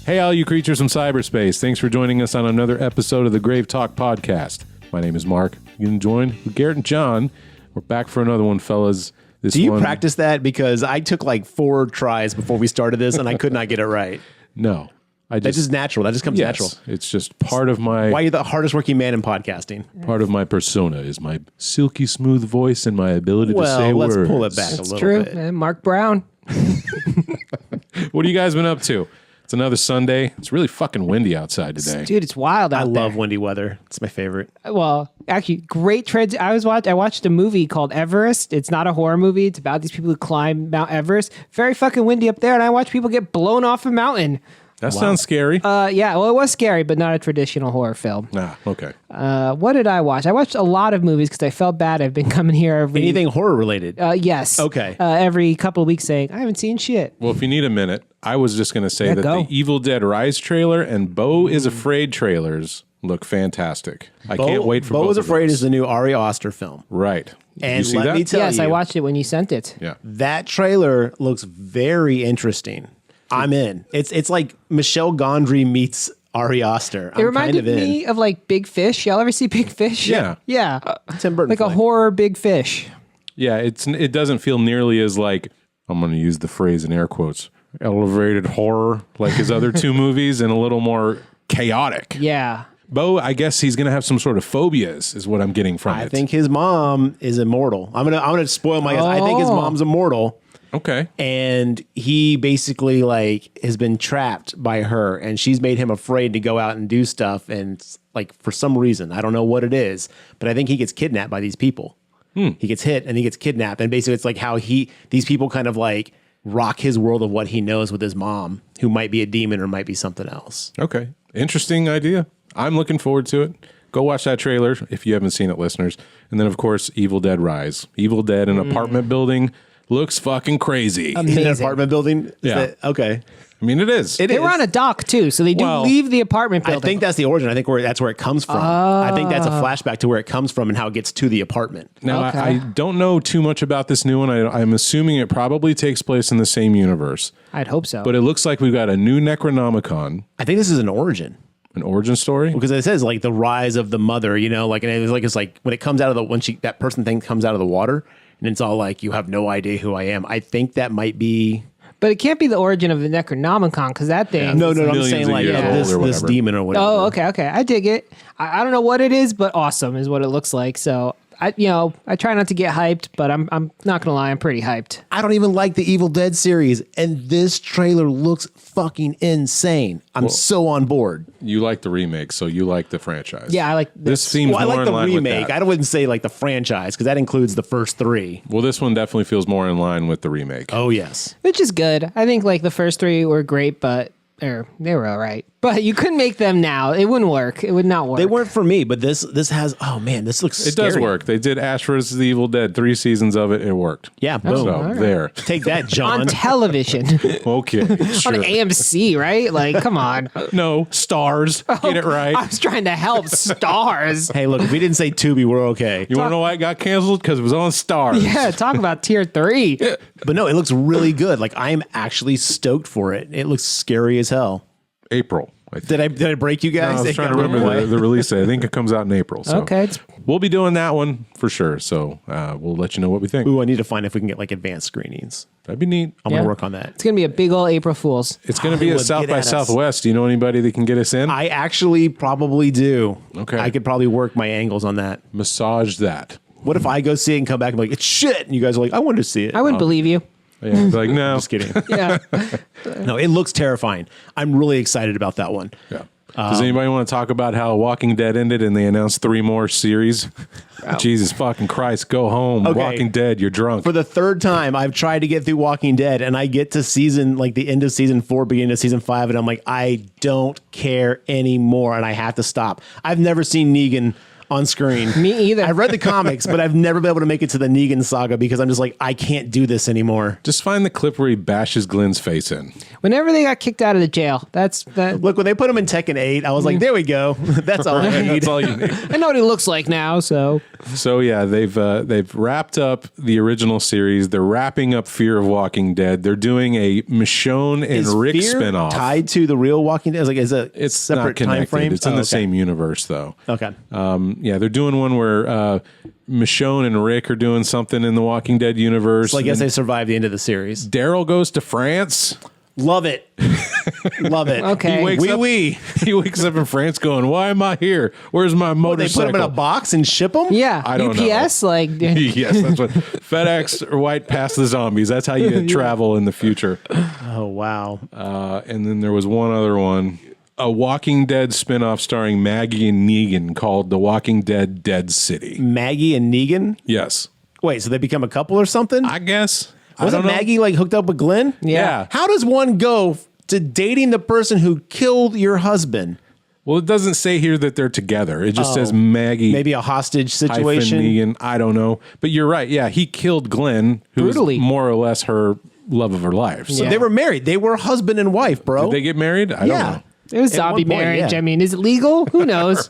Hey, all you creatures from cyberspace. Thanks for joining us on another episode of the GraveTalk podcast. My name is Mark. You can join with Garrett and John. We're back for another one, fellas. Do you practice that? Because I took like 4 tries before we started this, and I could not get it right. No. That's just natural. That just comes natural. It's just part of my... Why are you the hardest working man in podcasting? Part of my persona is my silky smooth voice and my ability to say words. Well, let's pull it back a little true. bit. And Mark Brown. What have you guys been up to? It's another Sunday. It's really fucking windy outside today. Dude, it's wild out there. I love windy weather. It's my favorite. Well, actually, great trends. I watched a movie called Everest. It's not a horror movie. It's about these people who climb Mount Everest. Very fucking windy up there, and I watch people get blown off a mountain. That sounds scary. Yeah, well, it was scary, but not a traditional horror film. Okay. What did I watch? I watched a lot of movies because I felt bad. I've been coming here Anything horror related? Yes. Okay. Every couple of weeks saying, I haven't seen shit. Well, if you need a minute, I was just going to say that go. the Evil Dead Rise trailer and Beau is Afraid trailers look fantastic. I can't wait for both Beau is of Afraid those. is the new Ari Aster film. Right. And you see let that? me tell Yes, you. I watched it when you sent it. Yeah. That trailer looks very interesting. I'm in. It's like Michelle Gondry meets Ari Aster. It reminded me of like Big Fish. Y'all ever see Big Fish? Yeah. Yeah. Tim Burton Like a flick. horror Big Fish. Yeah, it doesn't feel nearly as like, I'm going to use the phrase in air quotes, elevated horror like his other two movies, and a little more chaotic. Yeah. Beau, I guess he's going to have some sort of phobias is what I'm getting from it. I think his mom is immortal. I'm gonna spoil my guess. I think his mom's immortal. Okay. And he basically like has been trapped by her, and she's made him afraid to go out and do stuff. And like for some reason, I don't know what it is, but I think he gets kidnapped by these people. He gets hit and he gets kidnapped, and basically it's like how these people kind of like rock his world of what he knows with his mom, who might be a demon or might be something else. Okay. Interesting idea. I'm looking forward to it. Go watch that trailer if you haven't seen it, listeners. And then, of course, Evil Dead Rise. Evil Dead in an apartment building looks fucking crazy. Amazing. In an apartment building? Yeah. Okay. I mean, it is. They were on a dock too, so they do leave the apartment building. I think that's the origin. I think that's where it comes from. I think that's a flashback to where it comes from and how it gets to the apartment. Now, Okay. I don't know too much about this new one. I'm assuming it probably takes place in the same universe. I'd hope so. But it looks like we've got a new Necronomicon, I think this is an origin. an origin story. Because it says like the rise of the mother, you know, like, and it's like when it comes out of that person thing comes out of the water, and it's all like, you have no idea who I am. I think that might be. But it can't be the origin of the Necronomicon, because that thing... No, I'm millions saying of like years old or this whatever. demon or whatever. Oh, okay. I dig it. I don't know what it is, but awesome is what it looks like. So, I try not to get hyped, but I'm not going to lie, I'm pretty hyped. I don't even like the Evil Dead series, and this trailer looks fucking insane. I'm so on board. You like the remake, so you like the franchise. Yeah, I like this. Seems Well, I more like in the line remake. with that. I wouldn't say like the franchise, because that includes the first 3. Well, this one definitely feels more in line with the remake. Oh, yes. Which is good. I think like the first 3 were great, but they were all right. But you couldn't make them now. It wouldn't work. It would not work. They weren't for me, but this has, oh man, this looks It does scary. work. They did Ash vs. the Evil Dead, 3 seasons of it. It worked. Yeah, boom. So there. Take that, John. on television. Okay. On Sure. AMC, right? Like, come on. No, stars. Get it right. I was trying to help stars. Hey, look, if we didn't say Tubi, we're okay. You want to know why it got canceled? Because it was on Stars. Yeah, talk about tier 3. But no, it looks really good. Like, I'm actually stoked for it. It looks scary as hell. April. I think. Did I break you guys? I was It trying to got remember away. the release date. I think it comes out in April. So Okay. we'll be doing that one for sure. So we'll let you know what we think. Ooh, I need to find if we can get like advanced screenings. That'd be neat. I'm Yeah. gonna work on that. It's going to be a big old April Fool's. It's going to be a Hollywood, South get by at us. Southwest. Do you know anybody that can get us in? I actually probably do. Okay. I could probably work my angles on that. Massage that. What if I go see it and come back and be like, it's shit, and you guys are like, I wanted to see it. I wouldn't believe you. Yeah, it's like, no. Just kidding. Yeah. No, it looks terrifying. I'm really excited about that one. Yeah. Does anybody want to talk about how Walking Dead ended and they announced 3 more series? Jesus fucking Christ, go home. Okay. Walking Dead, you're drunk. For the 3rd time, I've tried to get through Walking Dead, and I get to the end of season 4, beginning of season 5, and I'm like, I don't care anymore, and I have to stop. I've never seen Negan on screen. Me either. I read the comics, but I've never been able to make it to the Negan saga because I'm just like, I can't do this anymore. Just find the clip where he bashes Glenn's face in. Whenever they got kicked out of the jail, that's that. Look, when they put him in Tekken 8, I was like, there we go. That's all I need. That's all you need. I know what he looks like now. So So yeah, they've wrapped up the original series. They're wrapping up Fear of Walking Dead. They're doing a Michonne and Is Rick Fear spinoff. tied to the real Walking Dead? It's a It's separate not time connected. frame. It's in the same universe though. Okay. Yeah, they're doing one where Michonne and Rick are doing something in the Walking Dead universe. So I guess And they survived the end of the series. Daryl goes to France. Love it. Love it. Okay. He wakes Wee up. wee. He wakes up in France, going, "Why am I here? Where's my What, they motorcycle?" put them in a box and ship them? yeah, I don't UPS like Yes, that's what FedEx or White past the zombies. That's how you travel in the future. Oh, wow. And then there was one other one, a Walking Dead spinoff starring Maggie and Negan called The Walking Dead Dead City. Maggie and Negan? Yes, Wait, so they become a couple or something? I guess. I Wasn't don't know. Maggie like hooked up with Glenn? Yeah. How does one go to dating the person who killed your husband? Well, it doesn't say here that they're together. It just says Maggie. Maybe a hostage hyphen situation? Negan. I don't know. But you're right. Yeah, he killed Glenn, who Brutally. was more or less her love of her life. So Yeah. They were married. They were husband and wife, bro. did they get married? I don't yeah. know. it was At one zombie point, marriage. yeah. I mean, is it legal? Who knows?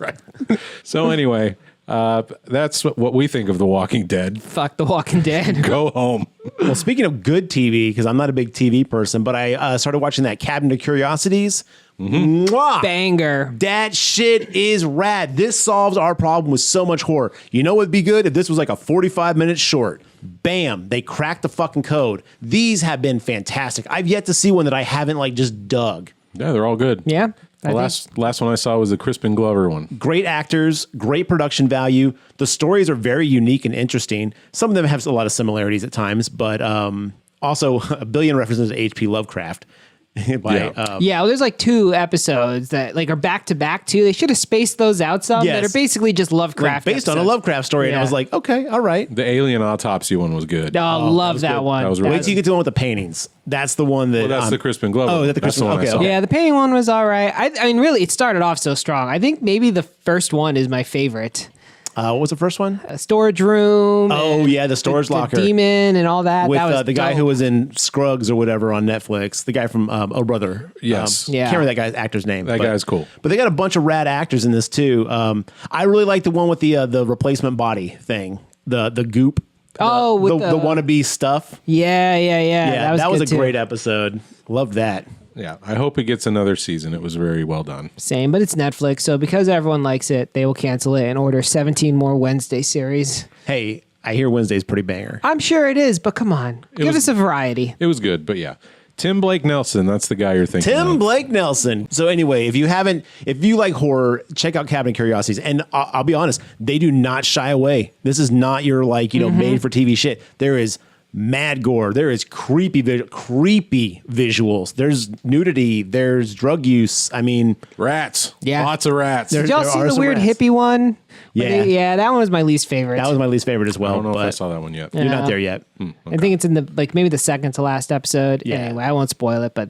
So anyway, that's what we think of The Walking Dead. Fuck The Walking Dead. Go home. Well, speaking of good TV, because I'm not a big TV person, but I started watching that Cabinet of Curiosities. Mwah! Banger. That shit is rad. This solves our problem with so much horror. You know what'd be good if this was like a 45-minute short? Bam, they cracked the fucking code. These have been fantastic. I've yet to see one that I haven't like just dug. Yeah, they're all good. Yeah. The last one I saw was the Crispin Glover one. Great actors, great production value. The stories are very unique and interesting. Some of them have a lot of similarities at times, but also a billion references to H.P. Lovecraft. Yeah. Yeah, well, there's like 2 episodes that like are back to back too. They should have spaced those out some. Yes. That are basically just Lovecraft based on a episodes. Lovecraft story. And I Yeah. was like, okay, all right. The Alien Autopsy one was good. Oh, love that one. That was really Wait till you get to the one with the paintings. That's the one that. Well, that's the Crispin Glover. Oh, is that the That's Crispin? one I Okay, saw. okay. Yeah, the painting one was all right. I mean, really, it started off so strong. I think maybe the first one is my favorite. What was the first one? A storage room. Oh, and yeah, the storage locker. demon and all that. With that was the guy dope. who was in Scruggs or whatever on Netflix. The guy from Oh Brother. Yes. Yeah. Can't remember that guy's actor's name. That guy's cool. But they got a bunch of rad actors in this too. I really like the one with the replacement body thing. The goop. Oh, with the wannabe stuff. Yeah. Yeah, that was a good, too. great episode. Loved that. Yeah, I hope it gets another season. It was very well done. Same, but it's Netflix, so because everyone likes it, they will cancel it and order 17 more Wednesday series. Hey, I hear Wednesday's pretty banger. I'm sure it is, but come on, give us a variety. It was good, but yeah. Tim Blake Nelson, that's the guy you're thinking Tim of. Blake Nelson. So anyway, if you like horror, check out Cabinet of Curiosities. And I'll be honest, they do not shy away. This is not your made for TV shit. There is mad gore. There is creepy visuals. There's nudity. There's drug use. I mean, Rats. Yeah. Lots of rats. Did y'all there see are the some weird rats. hippie one? Yeah. Yeah, that one was my least favorite. that was my least favorite as well. I don't know if I but saw that one yet. you're not there yet. I think it's in the maybe the second to last episode. Yeah. Anyway, I won't spoil it, but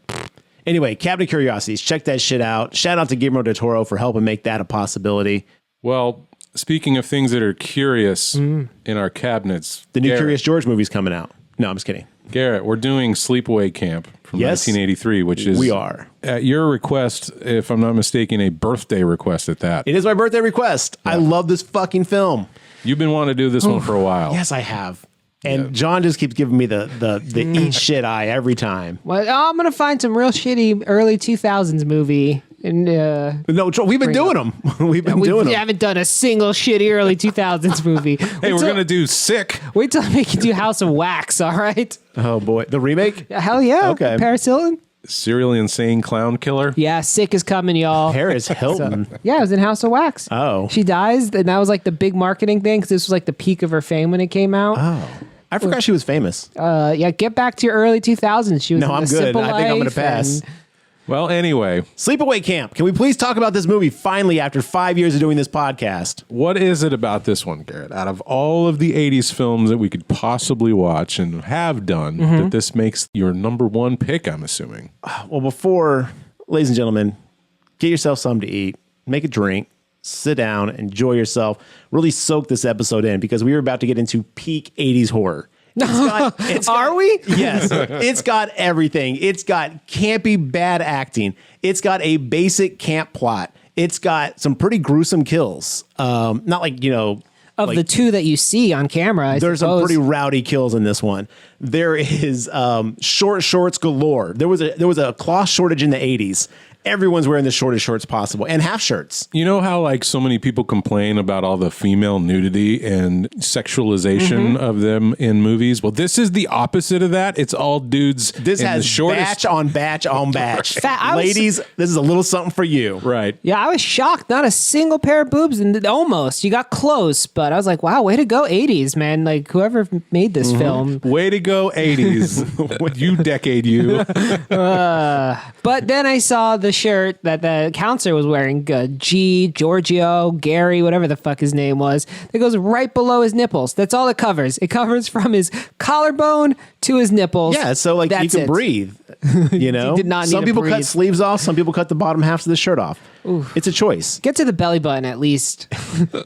Anyway, Cabinet of Curiosities. Check that shit out. Shout out to Guillermo del Toro for helping make that a possibility. Well, speaking of things that are curious in our cabinets, The new Garrett, Curious George movie's coming out. No, I'm just kidding. Garrett, we're doing Sleepaway Camp from Yes, 1983, which is we are. at your request, if I'm not mistaken, a birthday request at that. It is my birthday request. I love this fucking film. You've been wanting to do this one for a while. Yes, I have. And John just keeps giving me the eat shit eye every time. I'm gonna find some real shitty early 2000s movie. And No, we've been doing them. We've been doing we them. haven't done a single shitty early 2000s movie. Hey, we're going to do Sick. Wait till I make you do House of Wax, all right? Oh boy, the remake. Hell yeah. Okay. Paris Hilton? Serially Insane Clown Killer. Yeah, Sick is coming, y'all. Paris Hilton. Yeah, it was in House of Wax. Oh. She dies, and that was like the big marketing thing because this was like the peak of her fame when it came out. Oh, I forgot she was famous. Yeah, get back to your early 2000s. She was No, in I'm The good. Simple I think I'm gonna Life pass. and- Well, anyway, Sleepaway Camp. Can we please talk about this movie finally after 5 years of doing this podcast? what is it about this one, Garrett? Out of all of the 80s films that we could possibly watch and have done, that this makes your number one pick, I'm assuming. Well, before, ladies and gentlemen, get yourself something to eat, make a drink, sit down, enjoy yourself, really soak this episode in because we are about to get into peak 80s horror. Are we? Yes. It's got everything. It's got campy bad acting. It's got a basic camp plot. It's got some pretty gruesome kills. Not like, Of the two that you see on camera, I there's suppose. some pretty rowdy kills in this one. There is short shorts galore. There was a cloth shortage in the 80s. Everyone's wearing the shortest shorts possible and half shirts. You know how like so many people complain about all the female nudity and sexualization of them in movies? Well, this is the opposite of that. It's all dudes. This in has the shortest. batch on batch on batch. I was- Ladies, this is a little something for you. Right. Yeah, I was shocked. Not a single pair of boobs, and almost you got close, but I was like, "Wow, way to go, '80s, man!" Like whoever made this film. Way to go, 80s. You decade, you. But then I saw the shirt that the counselor was wearing, Giorgio, Gary, whatever the fuck his name was. That goes right below his nipples. That's all it covers. It covers from his collarbone to his nipples. Yeah, so like you That's can it. breathe. You know, did not need some to people cut breathe. sleeves off, some people cut the bottom halves of the shirt off. It's a choice. Get to the belly button at least.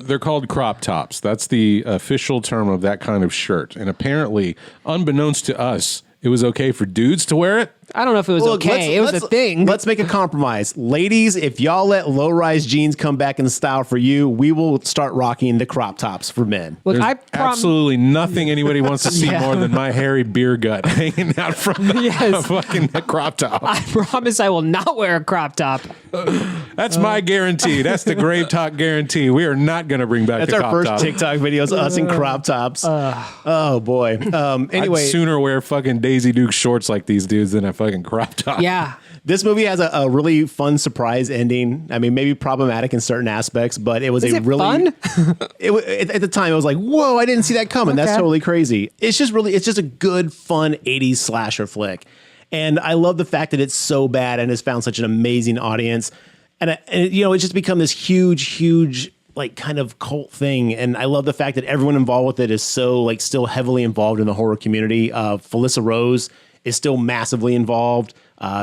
They're called crop tops. That's the official term of that kind of shirt. And apparently, unbeknownst to us, it was okay for dudes to wear it. I don't know if it was Look, okay. It was a thing. Let's make a compromise. Ladies, if y'all let low-rise jeans come back in style for you, we will start rocking the crop tops for men. Look, There's I absolutely nothing anybody wants to see Yeah. more than my hairy beer gut hanging out from the Yes. fucking crop top. I promise I will not wear a crop top. That's my guarantee. That's the GraveTalk guarantee. We are not going to bring back That's the our crop first top. TikTok videos, us in crop tops. Oh boy. Anyway, I'd sooner wear fucking Daisy Duke shorts like these dudes than a fucking crop top. Yeah. this movie has a really fun surprise ending. I mean, maybe problematic in certain aspects, but it was Is a it really fun? At the time, I was like, "Whoa, I didn't see that coming." That's Okay. totally crazy. It's just a good, fun '80s slasher flick, and I love the fact that it's so bad and has found such an amazing audience, and it's just become this huge like kind of cult thing. And I love the fact that everyone involved with it is so like still heavily involved in the horror community. Felissa Rose is still massively involved.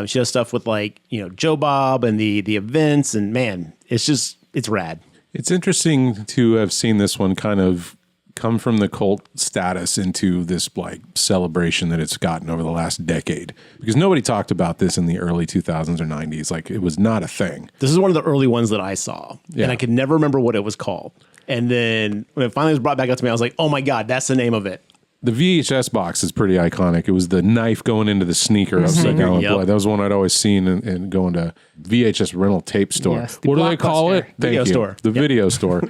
She does stuff with like, Joe Bob and the events, and man, it's rad. It's interesting to have seen this one kind of come from the cult status into this like celebration that it's gotten over the last decade, because nobody talked about this in the early 2000s or 90s. Like it was not a thing. This is one of the early ones that I saw, Yeah. and I could never remember what it was called. And then when it finally was brought back up to me, I was like, oh my God, that's the name of it. The VHS box is pretty iconic. It was the knife going into the sneaker upside down with Yep. blood. That was one I'd always seen and going to VHS rental tape store. Yes, the What do they call Blockbuster. it? Video store. The video store.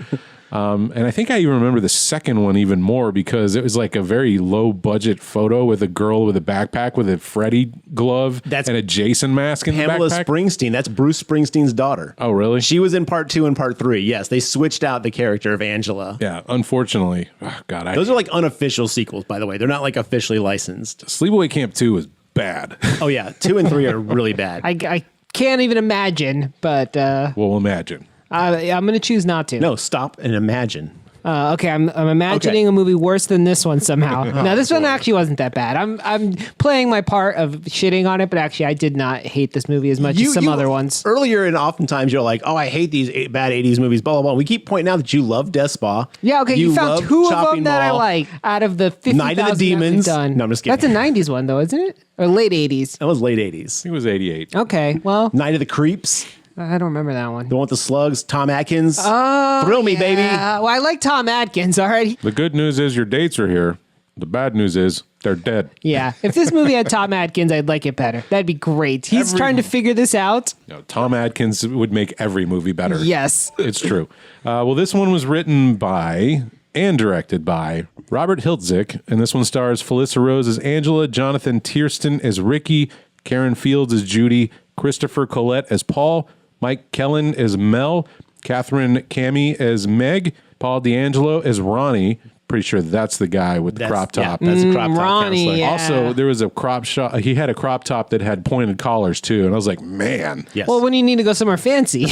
And I think I even remember the second one even more because it was like a very low budget photo with a girl with a backpack with a Freddy glove and a Jason mask in Pamela the backpack. Springsteen. That's Bruce Springsteen's daughter. Oh, really? She was in part 2 and part 3. Yes, they switched out the character of Angela. Yeah, unfortunately. Oh, God, Those are like unofficial sequels, by the way. They're not like officially licensed. Sleepaway Camp 2 was bad. Oh yeah, 2 and 3 are really bad. I can't even imagine, but Well, imagine. I'm going to choose not to. No, stop and imagine. Okay, I'm imagining Okay. a movie worse than this one somehow. Now, this one actually wasn't that bad. I'm playing my part of shitting on it, but actually, I did not hate this movie as much as some other ones. Earlier, and oftentimes you're like, "Oh, I hate these bad '80s movies." Blah blah blah. We keep pointing out that you love Death Spa. Yeah, okay, you found love 2 of Chopping them that I Mall. like out of the 50,000 Night of the that we've Demons. done. No, I'm just kidding. That's a 90s one, though, isn't it? Or late 80s. That was late '80s. It was 88. Okay, well, Night of the Creeps. I don't remember that one. The one with the slugs. Tom Atkins. Oh, Thrill me, baby. Well, I like Tom Atkins, all right? The good news is your dates are here. The bad news is they're dead. Yeah, if this movie had Tom Atkins, I'd like it better. That'd be great. He's trying to figure this out. No, Tom Atkins would make every movie better. Yes. It's true. Well, this one was written by and directed by Robert Hiltzik, and this one stars Felissa Rose as Angela, Jonathan Tiersten as Ricky, Karen Fields as Judy, Christopher Collette as Paul, Mike Kellen as Mel, Catherine Cammie as Meg, Paul D'Angelo as Ronnie. Pretty sure that's the guy with the crop top. Yeah, that's a crop top Ronnie, counselor. yeah. Also, there was a crop shop. He had a crop top that had pointed collars too, and I was like, man. Yes. Well, when you need to go somewhere fancy.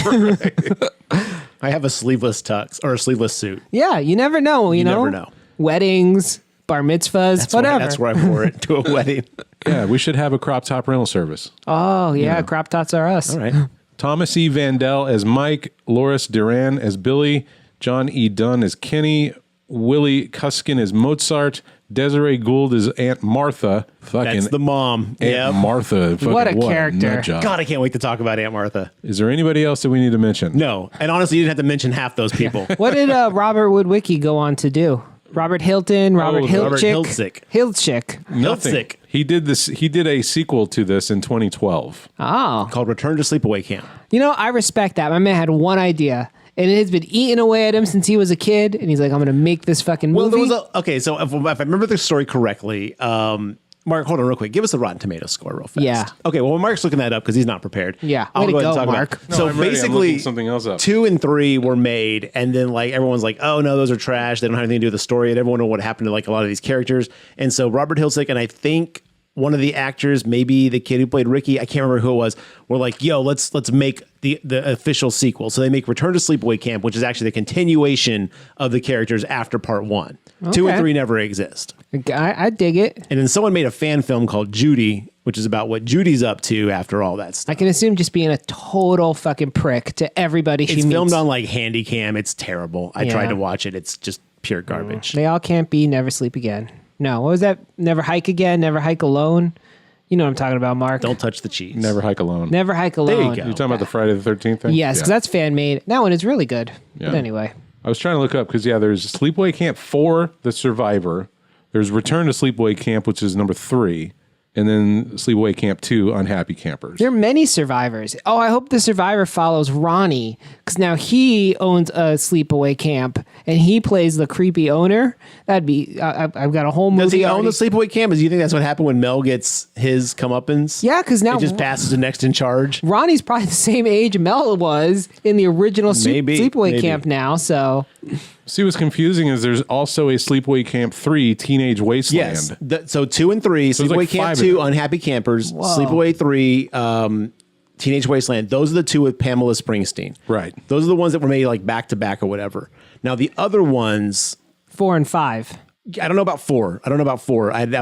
I have a sleeveless tux or a sleeveless suit. Yeah, you never know, you know? never know. Weddings, bar mitzvahs, whatever. That's where I wore it to a wedding. Yeah, we should have a crop top rental service. Oh, yeah, crop tops are us. All right. Thomas E. Vandell as Mike, Loris Duran as Billy, John E. Dunn as Kenny, Willie Cuskin as Mozart, Desiree Gould as Aunt Martha. That's the mom. Aunt Martha. What a character. nut job. God, I can't wait to talk about Aunt Martha. Is there anybody else that we need to mention? No. And honestly, you didn't have to mention half those people. What did Robert Woodwicki go on to do? Robert Hilton, Robert Hiltzik. Hiltzik. Nothing. Hiltzik. He did this. He did a sequel to this in 2012. Oh. Called Return to Sleepaway Camp. You know, I respect that. My man had one idea, and it has been eating away at him since he was a kid, and he's like, I'm going to make this fucking movie. Well, there was okay, so if I remember the story correctly, Mark, hold on real quick. Give us a Rotten Tomatoes score real fast. Yeah. Okay, well, Mark's looking that up because he's not prepared. Yeah. I'll Way to go ahead and go, talk about Mark. it. No, So I'm ready. I'm basically, looking something else up. 2 and 3 were made, and then like everyone's like, oh no, those are trash. They don't have anything to do with the story, and everyone know what happened to like a lot of these characters. And so Robert Hiltzik and I think one of the actors, maybe the kid who played Ricky, I can't remember who it was, were like, yo, let's make the official sequel. So they make Return to Sleepaway Camp, which is actually the continuation of the characters after part 1. 2 and Okay. 3 never exist. I dig it. And then someone made a fan film called Judy, which is about what Judy's up to after all that stuff. I can assume just being a total fucking prick to everybody she It's meets. filmed on like Handycam. It's terrible. I tried Yeah. to watch it. It's just pure garbage. They all can't be Never Sleep Again. No, what was that? Never Hike Again, Never Hike Alone. You know what I'm talking about, Mark. Don't touch the cheese. Never hike alone. Never Hike Alone. There you go. You're talking about the Friday the 13th thing? Yes, because that's fan made. That one is really good. Yeah. But anyway. I was trying to look up because, there's Sleepaway Camp 4, The Survivor. There's Return to Sleepaway Camp, which is number 3. And then Sleepaway Camp 2, Unhappy Campers. There are many survivors. Oh, I hope the survivor follows Ronnie because now he owns a sleepaway camp and he plays the creepy owner. That'd be. I've got a whole movie. Does he own already. the Sleepaway Camp? Do you think that's what happened when Mel gets his comeuppance? Yeah, because now It just passes to next in charge. Ronnie's probably the same age Mel was in the original Maybe, sleepaway maybe. camp now. So See, what's confusing is there's also a Sleepaway Camp 3, Teenage Wasteland. Yes. So 2 and 3, So there's Sleepaway like Camp 5 of 2, them. Unhappy Campers, Sleepaway 3, Teenage Wasteland. Those are the 2 with Pamela Springsteen. Right. Those are the ones that were made like back to back or whatever. Now the other ones, 4 and 5. I don't know about 4. I don't don't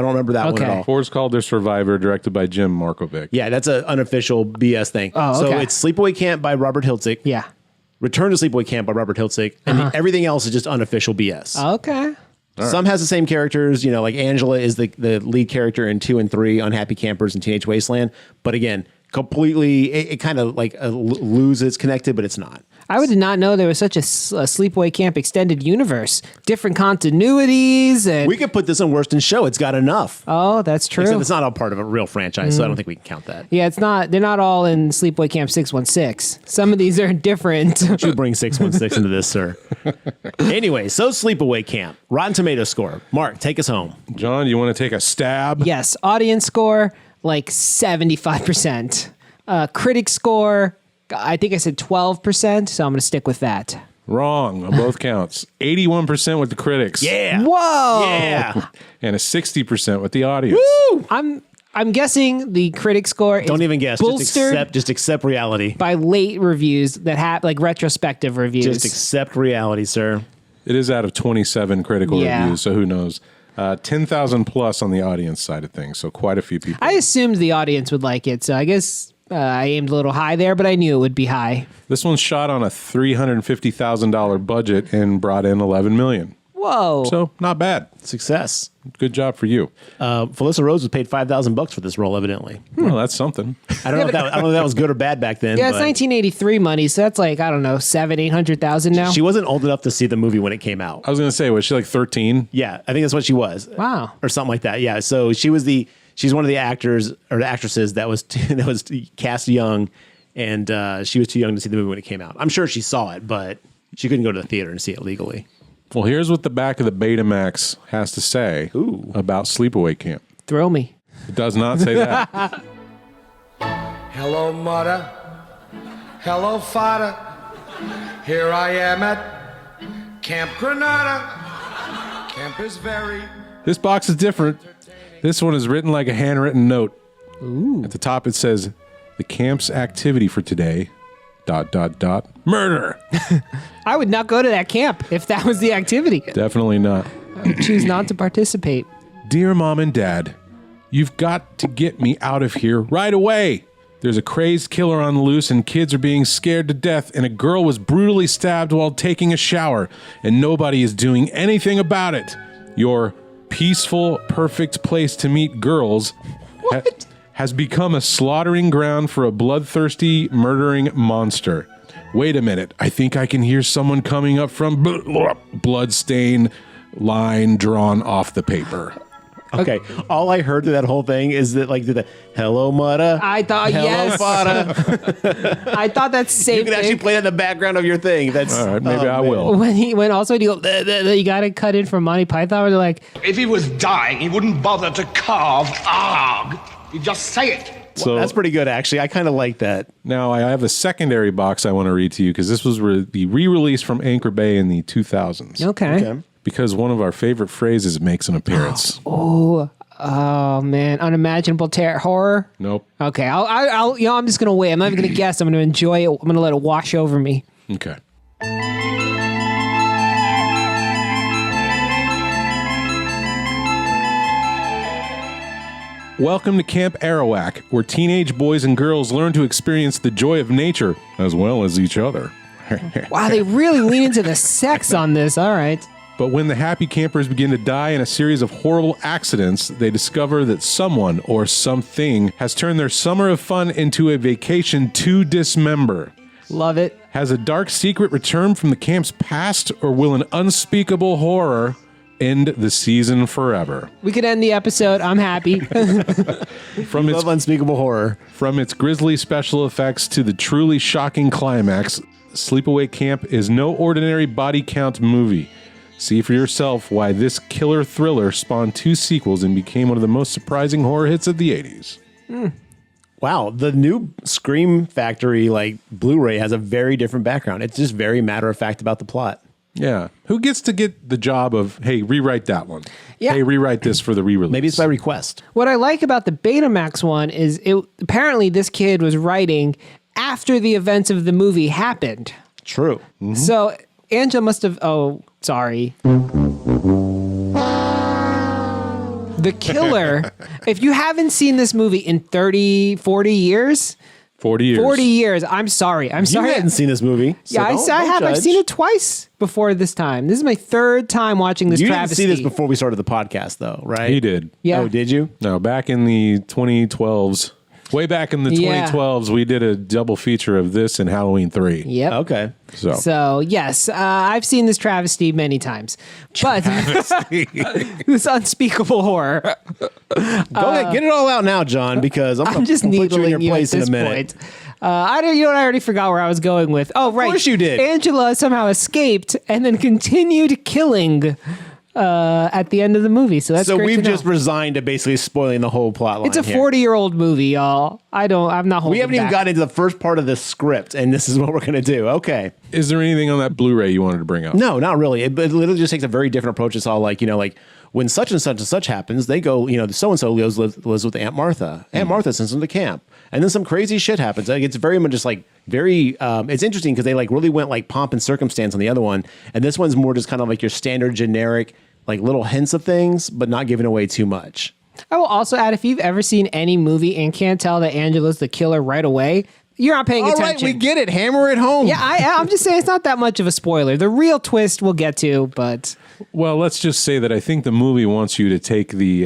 remember that one Okay. at all. 4 is called The Survivor, directed by Jim Markovic. Yeah, that's an unofficial BS thing. Oh, So okay. it's Sleepaway Camp by Robert Hiltzik. Yeah. Return to Sleepaway Camp by Robert Hiltzik. And everything else is just unofficial BS. Okay. Some has the same characters, like Angela is the lead character in 2 and 3, Unhappy Campers and Teenage Wasteland. But again, completely, it kind of like loses connected, but it's not. I would not know there was such a sleepaway camp extended universe. Different continuities and We could put this on Worst in Show. It's got enough. oh, that's true. Except it's not all part of a real franchise, so I don't think we can count that. Yeah, it's not. They're not all in Sleepaway Camp 616. Some of these are different. You bring 616 into this, sir. Anyway, so Sleepaway Camp. Rotten Tomato score. Mark, take us home. John, you want to take a stab? Yes, audience score like 75%. Critic score, I think I said 12%, so I'm going to stick with that. Wrong on both counts. 81% with the critics. Yeah. Whoa! Yeah. And a 60% with the audience. I'm guessing the critic score is Don't even guess. bolstered Just accept reality. by late reviews that have like retrospective reviews. Just accept reality, sir. It is out of 27 critical Yeah. reviews, so who knows? 10,000 plus on the audience side of things, so quite a few people. I assumed the audience would like it, so I guess I aimed a little high there, but I knew it would be high. This one's shot on a $350,000 budget and brought in $11 million. Whoa. So not bad. Success. Good job for you. Felissa Rose was paid $5,000 for this role, evidently. Well, that's something. I don't know if that was good or bad back then. yeah, it's but 1983 money, so that's like, I don't know, 700,000-800,000 now. She wasn't old enough to see the movie when it came out. I was going to say, was she like 13? Yeah, I think that's what she was. Wow. Or something like that. Yeah. So she's one of the actors or the actresses that was cast young, and she was too young to see the movie when it came out. I'm sure she saw it, but she couldn't go to the theater and see it legally. Well, here's what the back of the Betamax has to say about Sleepaway Camp. Thrill me. It does not say that. Hello, mother. Hello, father. Here I am at Camp Granada. Camp is very... This box is different. This one is written like a handwritten note. At the top it says, the camp's activity for today, ... murder. I would not go to that camp if that was the activity. Definitely not. I would choose not to participate. Dear Mom and Dad, you've got to get me out of here right away. There's a crazed killer on the loose and kids are being scared to death, and a girl was brutally stabbed while taking a shower, and nobody is doing anything about it. Your peaceful, perfect place to meet girls has become a slaughtering ground for a bloodthirsty, murdering monster. Wait a minute. I think I can hear someone coming up from blood-stained line drawn off the paper. Okay, all I heard through that whole thing is that, like, the hello, Mutta. I thought, hello, yes. Fada. I thought that's same You can actually thing. play that in the background of your thing. That's All right, maybe I man. will. When also you go, you got to cut in from Monty Python, where they're like, If he was dying, he wouldn't bother to carve arg. He'd just say it. So That's pretty good, actually. I kind of like that. now I have a secondary box I want to read to you because this was the re-release from Anchor Bay in the 2000s. okay. Because one of our favorite phrases makes an appearance. Oh man, unimaginable horror. Nope. Okay, I'll I'm just gonna wait. I'm not even gonna guess. I'm gonna enjoy it. I'm gonna let it wash over me. Okay. Welcome to Camp Arawak, where teenage boys and girls learn to experience the joy of nature as well as each other. Wow, they really lean into the sex on this. All right. But when the happy campers begin to die in a series of horrible accidents, they discover that someone or something has turned their summer of fun into a vacation to dismember. Love it. Has a dark secret returned from the camp's past, or will an unspeakable horror end the season forever? We could end the episode. I'm happy. From its Love unspeakable horror. From its grisly special effects to the truly shocking climax, Sleepaway Camp is no ordinary body count movie. See for yourself why this killer thriller spawned 2 sequels and became one of the most surprising horror hits of the 80s. Wow, the new Scream Factory like Blu-ray has a very different background. It's just very matter of fact about the plot. Yeah. Who gets to get the job of, hey, rewrite that one? Yeah. Hey, rewrite this for the re-release. Maybe it's by request. What I like about the Betamax one is apparently this kid was writing after the events of the movie happened. True. So Angela must have. Oh, sorry. The killer, if you haven't seen this movie in 30, 40 years, 40 years. 40 years, I'm sorry. I'm You sorry. hadn't seen this movie. So Yeah, I have. I've seen it twice before this time. This is my 3rd time watching this You travesty. didn't see this before we started the podcast, though, right? He did. Yeah. Oh, did you? No, back in the 2012s, way back in the Yeah. 2012s, we did a double feature of this and Halloween 3. Yep. Okay. So yes, I've seen this travesty many times, but this unspeakable horror. Go ahead, get it all out now, John, because I'm I'm just gonna put you needling in your you place at in this a minute. point. I don't. You know what? I already forgot where I was going with. Oh, right. Of course you did. Angela somehow escaped and then continued killing at the end of the movie. So that's So great we've to know. just resigned to basically spoiling the whole plot line. It's a here. 40-year-old movie, y'all. I'm not holding We haven't even back. got into the first part of the script, and this is what we're going to do. Okay. Is there anything on that Blu-ray you wanted to bring up? No, not really. It literally just takes a very different approach. It's all like, like when such and such happens, they go, so-and-so lives with Aunt Martha. Aunt Martha sends them to camp. And then some crazy shit happens. Like, it's very much just like it's interesting because they like really went like pomp and circumstance on the other one. And this one's more just kind of like your standard generic, like little hints of things, but not giving away too much. I will also add, if you've ever seen any movie and can't tell that Angela's the killer right away, you're not paying All attention. right, we get it. Hammer it home. Yeah, I'm just saying it's not that much of a spoiler. The real twist we'll get to, but Well, let's just say that I think the movie wants you to take the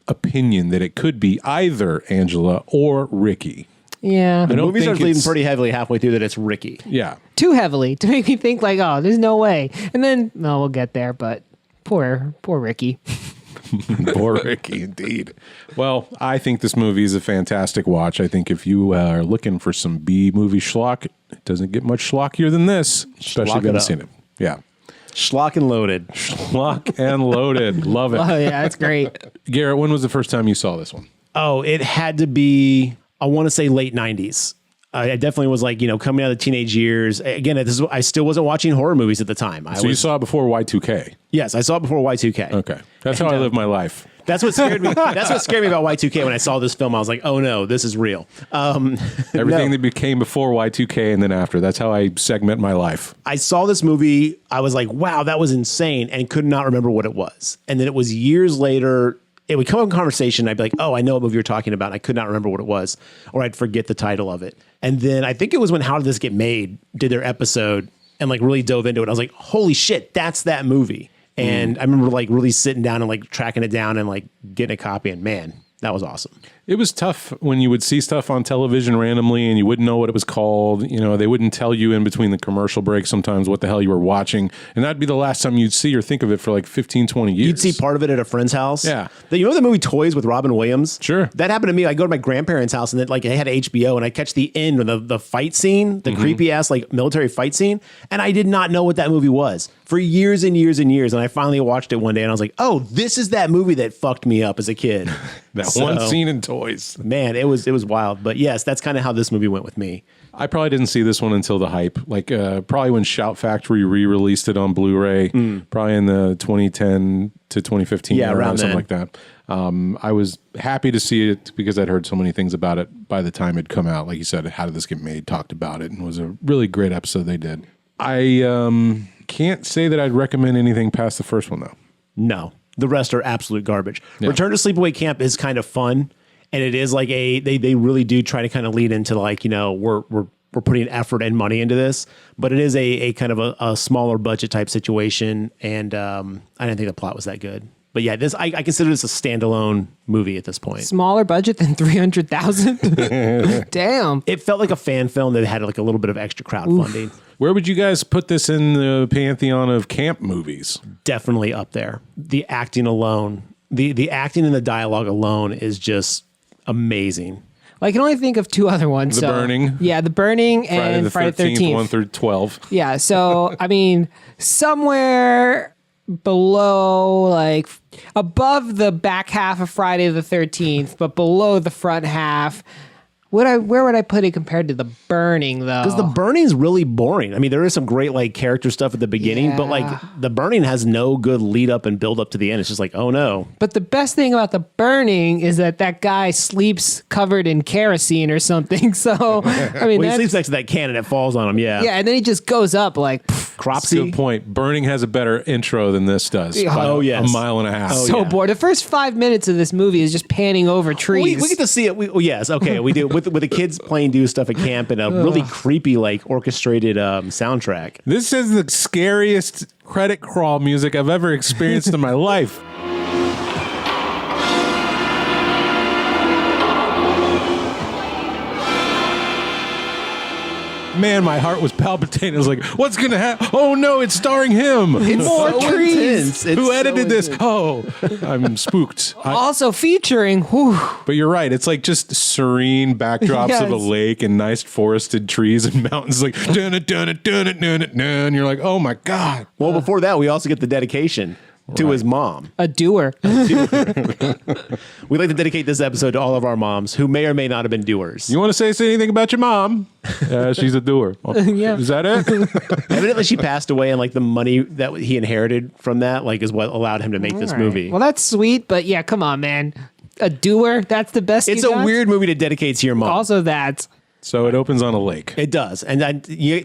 opinion that it could be either Angela or Ricky. yeah, The don't movie think starts leading it's- pretty heavily halfway through that it's Ricky. Yeah. too heavily to make me think like, oh, there's no way. And then, no, we'll get there, but poor Ricky. Poor Ricky, indeed. Well, I think this movie is a fantastic watch. I think if you are looking for some B-movie schlock, it doesn't get much schlockier than this, especially Schlock if you it haven't up. seen it. Yeah. Schlock and loaded. Schlock and loaded. Love it. Oh yeah, that's great. Garrett, when was the first time you saw this one? Oh, it had to be, I want to say late 90s. I definitely was like, coming out of the teenage years. Again, I still wasn't watching horror movies at the time. So you saw it before Y2K. Yes, I saw it before Y2K. Okay. That's how I live my life. That's what scared me. That's what scared me about Y2K when I saw this film. I was like, oh no, this is real. Everything that became before Y2K and then after. That's how I segment my life. I saw this movie. I was like, wow, that was insane, and could not remember what it was. And then it was years later it would come up in conversation. I'd be like, oh, I know what movie you're talking about. And I could not remember what it was, or I'd forget the title of it. And then I think it was when How Did This Get Made did their episode and like really dove into it. I was like, holy shit, that's that movie. And I remember like really sitting down and like tracking it down and like getting a copy, and man, that was awesome. It was tough when you would see stuff on television randomly and you wouldn't know what it was called. You know, they wouldn't tell you in between the commercial breaks sometimes what the hell you were watching. And that'd be the last time you'd see or think of it for like 15, 20 years. You'd see part of it at a friend's house. Yeah. You know the movie Toys with Robin Williams? Sure. That happened to me. I go to my grandparents' house and then like they had HBO and I catch the end or the fight scene, the creepy ass like military fight scene. And I did not know what that movie was for years and years and years. And I finally watched it one day and I was like, oh, this is that movie that fucked me up as a kid. That one scene in Toys. Man, it was wild. But yes, that's kind of how this movie went with me. I probably didn't see this one until the hype. Like probably when Shout Factory re-released it on Blu-ray, probably in the 2010 to 2015 era, around something then. like that. I was happy to see it because I'd heard so many things about it by the time it'd come out. Like you said, How Did This Get Made? Talked about it, and it was a really great episode they did. I can't say that I'd recommend anything past the first one, though. No, the rest are absolute garbage. Yeah. Return to Sleepaway Camp is kind of fun. And it is like they really do try to kind of lead into like, you know, we're putting effort and money into this, but it is a kind of a smaller budget type situation. And I didn't think the plot was that good. But yeah, this I consider this a standalone movie at this point. Smaller budget than 300,000. Damn. It felt like a fan film that had like a little bit of extra crowdfunding. Where would you guys put this in the pantheon of camp movies? Definitely up there. The acting alone, the acting and the dialogue alone is just amazing. I can only think of two other ones. The Burning. Yeah, The Burning and Friday the 13th. 1 through 12. Yeah, so, I mean, somewhere below, like, above the back half of Friday the 13th, but below the front half. Where would I put it compared to The Burning, though? Because The Burning's really boring. I mean, there is some great like character stuff at the beginning, but like The Burning has no good lead up and build up to the end. It's just like, oh no. But the best thing about The Burning is that guy sleeps covered in kerosene or something. So, I mean, Well, he sleeps next to that can and it falls on him. Yeah. yeah, and then he just goes up like, pff, That's a good Cropsy. point. Burning has a better intro than this does. by Oh, yes. A mile and a half. so bored. The first 5 minutes of this movie is just panning over trees. We get to see it. Yes. Okay. We do with the kids playing do stuff at camp and a really creepy, like orchestrated soundtrack. This is the scariest credit crawl music I've ever experienced in my life. Man, my heart was palpitating. I was like, what's going to happen? Oh, no, it's starring him. It's More so trees. intense. It's Who so edited this? intense. Oh, I'm spooked. Also featuring, whew, But you're right. It's like just serene backdrops of a Yes. lake and nice forested trees and mountains. Like, dun it, dun it, dun it, dun it, dun. And you're like, oh my God. Well, before that, we also get the dedication to his mom. a doer. We'd like to dedicate this episode to all of our moms who may or may not have been doers. You want to say anything about your mom? She's a doer. Yeah. Is that it? Evidently, she passed away, and like the money that he inherited from that, like, is what allowed him to make this All right. movie. Well, that's sweet, but yeah, come on, man. A doer, that's the best It's you a got? weird movie to dedicate to your mom. Also that. So it opens on a lake. It does, and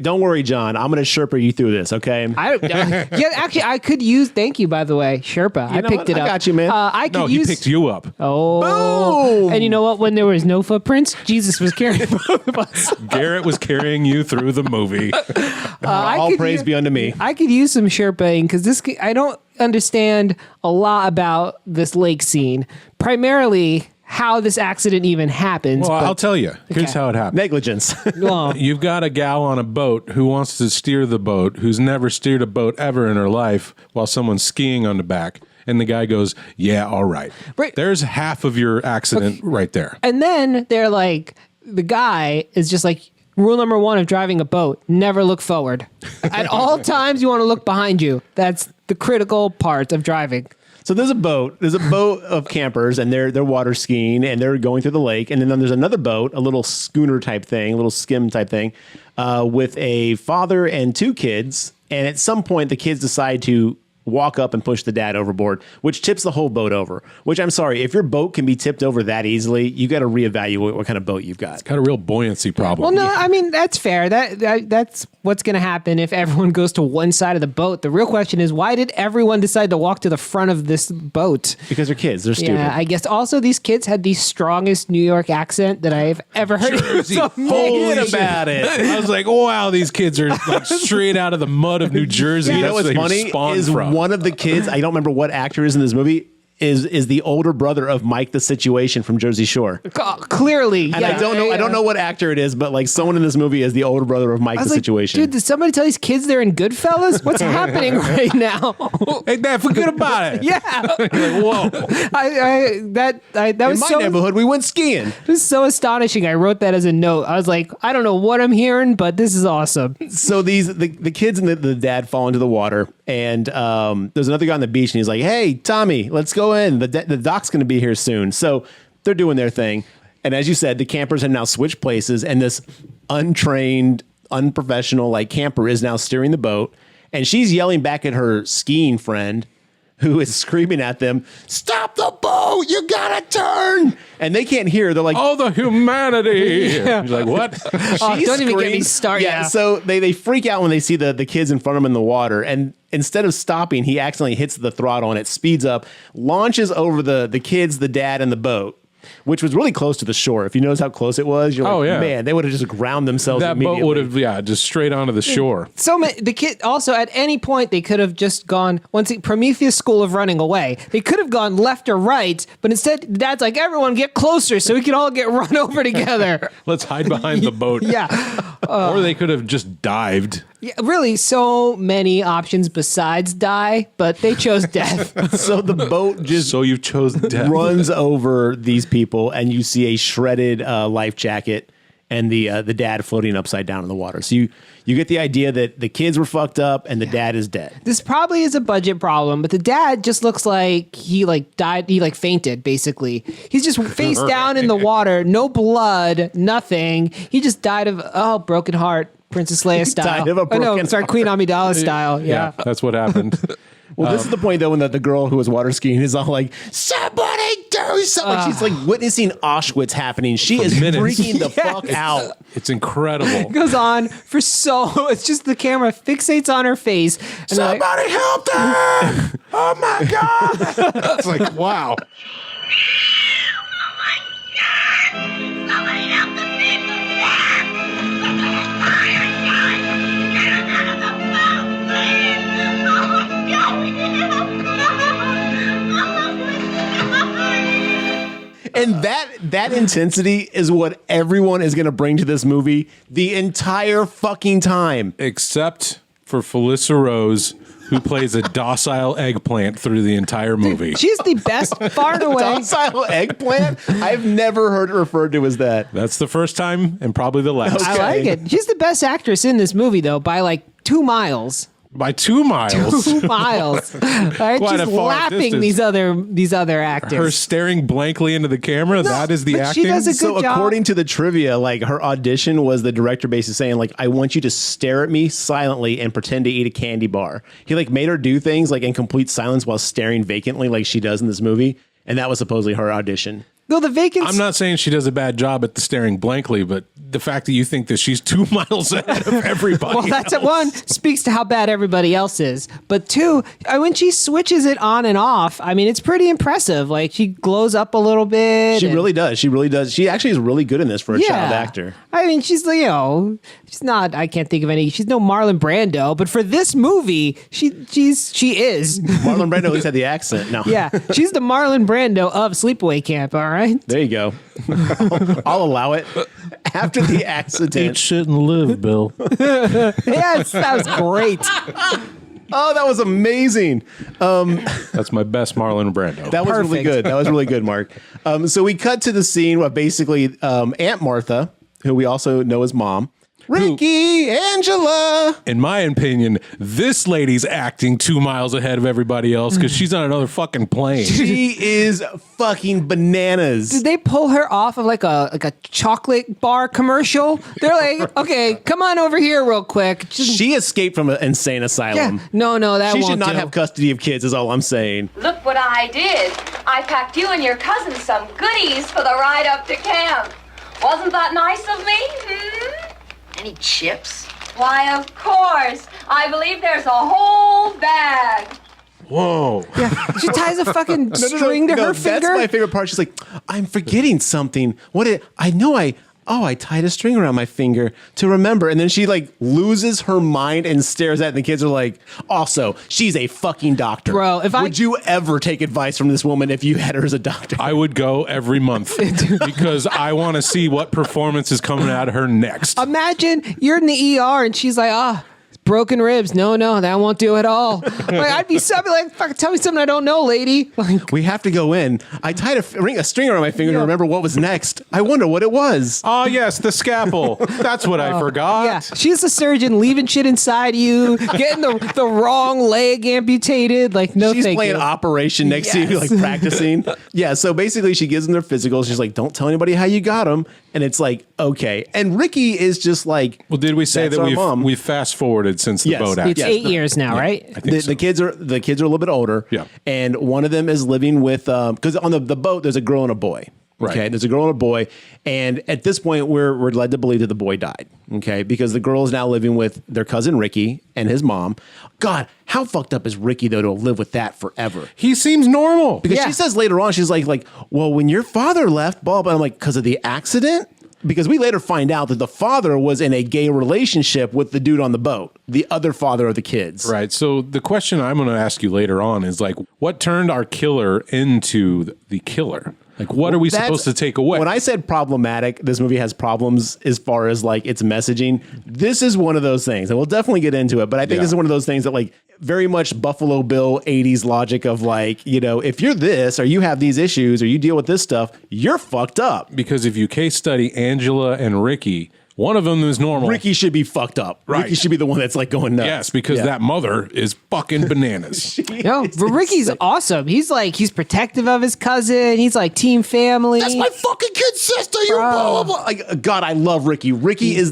don't worry, John. I'm going to Sherpa you through this, okay? Yeah, actually, I could use, thank you, by the way, Sherpa. I know picked what? it I up. got you, man. I could No, he use. picked you up. Oh. Boom! And you know what? When there was no footprints, Jesus was carrying both of us. Garrett was carrying you through the movie. I All could praise use- be unto me. I could use some Sherpaing because I don't understand a lot about this lake scene. Primarily, how this accident even happens. Well, but, I'll tell you. Here's Okay. how it happened. Negligence. well, You've got a gal on a boat who wants to steer the boat, who's never steered a boat ever in her life, while someone's skiing on the back. And the guy goes, yeah, all right. Right. There's half of your accident right there. and then they're like, the guy is just like, rule number 1 of driving a boat, never look forward. At all times, you want to look behind you. That's the critical part of driving. So there's a boat of campers, and they're water skiing, and they're going through the lake. And then there's another boat, a little schooner type thing, a little skim type thing, with a father and 2 kids. And at some point, the kids decide to walk up and push the dad overboard, which tips the whole boat over. Which, I'm sorry, if your boat can be tipped over that easily, you got to reevaluate what kind of boat you've got. Got a real buoyancy problem. Well, no, I mean, that's fair. That's what's going to happen if everyone goes to one side of the boat. The real question is, why did everyone decide to walk to the front of this boat? Because they're kids. They're stupid. Yeah, I guess also these kids had the strongest New York accent that I've ever heard. Jersey. Forget about it. I was like, wow, these kids are like straight out of the mud of New Jersey. You know That's what's where they funny spawned is from. one of the kids, I don't remember what actor is in this movie, is the older brother of Mike the Situation from Jersey Shore. Clearly. And yeah, I don't know what actor it is, but like someone in this movie is the older brother of Mike the Situation. Dude, did somebody tell these kids they're in Goodfellas? What's happening right now? Hey, Dad, forget about it. Yeah. Like, whoa. That in was my so neighborhood, we went skiing. this is so astonishing. I wrote that as a note. I was like, I don't know what I'm hearing, but this is awesome. So the kids and the dad fall into the water, and there's another guy on the beach, and he's like, "Hey, Tommy, let's go in. The doc's going to be here soon." So they're doing their thing, and as you said, the campers have now switched places, and this untrained, unprofessional like camper is now steering the boat, and she's yelling back at her skiing friend, who is screaming at them, "Stop the boat! You gotta turn!" And they can't hear. They're like, Oh, the humanity. He's like, what? Oh, She don't even get me screams. started. Yeah, so they freak out when they see the kids in front of them in the water, and instead of stopping, he accidentally hits the throttle and it speeds up, launches over the kids, the dad, and the boat, which was really close to the shore. If you notice how close it was, you're like, Oh, yeah. man, they would have just ground themselves That boat immediately. would have, just straight onto the shore. So the kid also at any point they could have just gone Prometheus School of Running Away. They could have gone left or right, but instead Dad's like, everyone get closer so we can all get run over together. Let's hide behind the boat. Yeah. Or they could have just dived. Yeah, really, so many options besides die, but they chose death. So the boat just So you chose death. runs over these people, and you see a shredded life jacket and the dad floating upside down in the water. So you get the idea that the kids were fucked up and the dad is dead. This probably is a budget problem, but the dad just looks like he died, he fainted basically. He's just face down in the water, no blood, nothing. He just died of broken heart. Princess Leia style. Died of a broken sorry, Queen Amidala style. Yeah. That's what happened. Well, this is the point, though, when the girl who was water skiing is all like, "Somebody do something." She's like witnessing Auschwitz happening. She is minutes. freaking the fuck out. It's incredible. Goes on for it's just the camera fixates on her face. And they're like, Somebody help her! Oh my God! It's like, wow. And that intensity is what everyone is going to bring to this movie the entire fucking time. Except for Felissa Rose, who plays a docile eggplant through the entire movie. she's the best, far and away. Docile eggplant? I've never heard it referred to as that. That's the first time and probably the last. I like it. She's the best actress in this movie, though, by 2 miles. By 2 miles. 2 miles. Right? Quite She's a far lapping distance. these other actors. Her staring blankly into the camera, that is the but she acting? does a good So job. according to the trivia, her audition was the director basically saying, I want you to stare at me silently and pretend to eat a candy bar. He made her do things in complete silence while staring vacantly like she does in this movie. And that was supposedly her audition. Though the vacancy. I'm not saying she does a bad job at the staring blankly, but the fact that you think that she's 2 miles ahead of everybody. Well, that's else. one speaks to how bad everybody else is. But two, when she switches it on and off, it's pretty impressive. She glows up a little bit. She really does. She really does. She actually is really good in this for a child actor. She's she's not. I can't think of any. She's no Marlon Brando, but for this movie, she is. Marlon Brando at least had the accent. No. Yeah, she's the Marlon Brando of Sleepaway Camp. All right. There you go. I'll allow it. After the accident. shit and live, Bill. Yes, that was great. Oh, that was amazing. That's my best Marlon Brando. That was really Perfect. good. That was really good, Mark. So we cut to the scene where basically Aunt Martha, who we also know as Mom, Ricky, Angela. In my opinion, this lady's acting 2 miles ahead of everybody else because she's on another fucking plane. She is fucking bananas. Did they pull her off of like a chocolate bar commercial? They're like, okay, come on over here real quick. She escaped from an insane asylum. Yeah. No, that She won't should not do. have custody of kids is all I'm saying. Look what I did. I packed you and your cousin some goodies for the ride up to camp. Wasn't that nice of me? Any chips? Why, of course. I believe there's a whole bag. Whoa. She ties a fucking string to her finger. That's my favorite part. She's like, I'm forgetting something. I tied a string around my finger to remember. And then she like loses her mind and stares at it. And the kids are like, also, she's a fucking doctor. Bro, would you ever take advice from this woman if you had her as a doctor? I would go every month because I want to see what performance is coming out of her next. Imagine you're in the ER and she's like, broken ribs. No, that won't do at all. Like, I'd be something like, fucking tell me something I don't know, lady. Like, we have to go in. I tied a string around my finger to remember what was next. I wonder what it was. Oh, yes, the scalpel. That's what I forgot. yeah, she's the surgeon leaving shit inside you, getting the wrong leg amputated. Like, no, She's thank playing you. Operation next to you, like practicing. Yeah, so basically she gives them their physicals. She's like, don't tell anybody how you got them. And it's like, okay. And Ricky is just like, Well, did we say that's that our mom. we've fast forwarded since the Yes. boat It's accident? 8 years now, right? I think so. the kids are a little bit older. Yeah. And one of them is living with because on the boat there's a girl and a boy. Okay, Right. there's a girl and a boy, and at this point we're led to believe that the boy died. Okay, because the girl is now living with their cousin Ricky and his mom. God, how fucked up is Ricky though to live with that forever? He seems normal. Because Yeah. she says later on, she's like, well, when your father left, blah, blah, I'm like, because of the accident? Because we later find out that the father was in a gay relationship with the dude on the boat, the other father of the kids. Right. So the question I'm going to ask you later on is like, what turned our killer into the killer? Like, what are we supposed to take away? When I said problematic, this movie has problems as far as like its messaging. This is one of those things, and we'll definitely get into it. But I think this is one of those things that like very much Buffalo Bill 80s logic of like, you know, if you're this or you have these issues or you deal with this stuff, you're fucked up. Because if you case study Angela and Ricky, one of them is normal. Ricky should be fucked up. Right. Ricky should be the one that's like going nuts. Yes, because that mother is fucking bananas. No, but Ricky's awesome. He's protective of his cousin. He's like team family. That's my fucking kid sister. You blah, blah, blah. Like, God, I love Ricky. Ricky is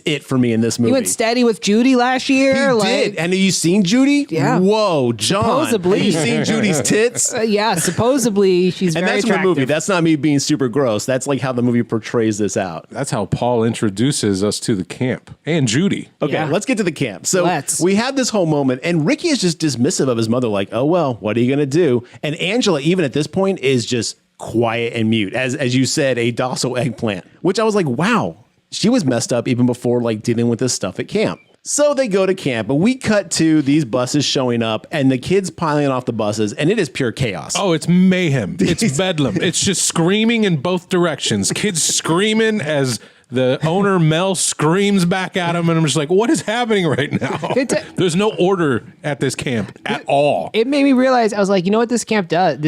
it for me in this movie. He went steady with Judy last year. He did. And have you seen Judy? Yeah. Whoa, John. Supposedly. Have you seen Judy's tits? Yeah, supposedly she's And very that's from the attractive. movie. That's not me being super gross. That's like how the movie portrays this out. That's how Paul introduces us to the camp and Judy. Okay, Yeah. let's get to the camp. So Let's. we have this whole moment, and Ricky is just dismissive of his mother, like, oh, well, what are you going to do? And Angela, even at this point, is just quiet and mute. As you said, a docile eggplant, which I was like, wow, she was messed up even before like dealing with this stuff at camp. So they go to camp, and we cut to these buses showing up and the kids piling off the buses, and it is pure chaos. Oh, it's mayhem. It's bedlam. It's just screaming in both directions. Kids screaming as the owner, Mel, screams back at him, and I'm just like, what is happening right now? There's no order at this camp at all. It made me realize, I was like, you know what this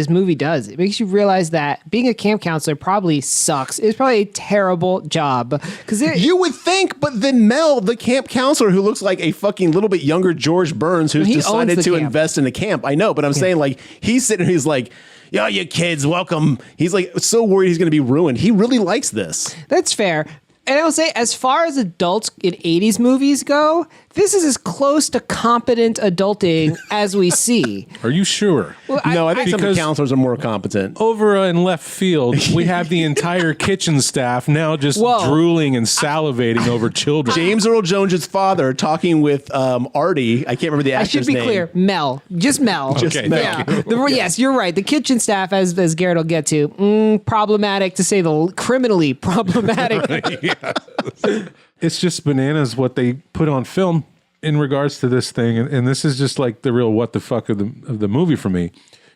movie does? It makes you realize that being a camp counselor probably sucks. It's probably a terrible job. Because You would think, but then Mel, the camp counselor who looks like a fucking little bit younger George Burns, who's He owns decided the to camp. invest in the camp. I know, but I'm saying like he's sitting there, he's like, yo, you kids, welcome. He's like so worried he's going to be ruined. He really likes this. that's fair. And I will say, as far as adults in 80s movies go, this is as close to competent adulting as we see. Are you sure? Well, No, I think some of the because- counselors are more competent. Over in left field, we have the entire kitchen staff now just Whoa. drooling and salivating over children. James Earl Jones' father talking with Artie. I can't remember the I actor's should be name. clear, Mel. Just Mel. Okay, thank you. Yes, you're right. The kitchen staff, as Garrett will get to, problematic to say the criminally problematic. It's just bananas what they put on film in regards to this thing, and this is just like the real what the fuck of the movie for me.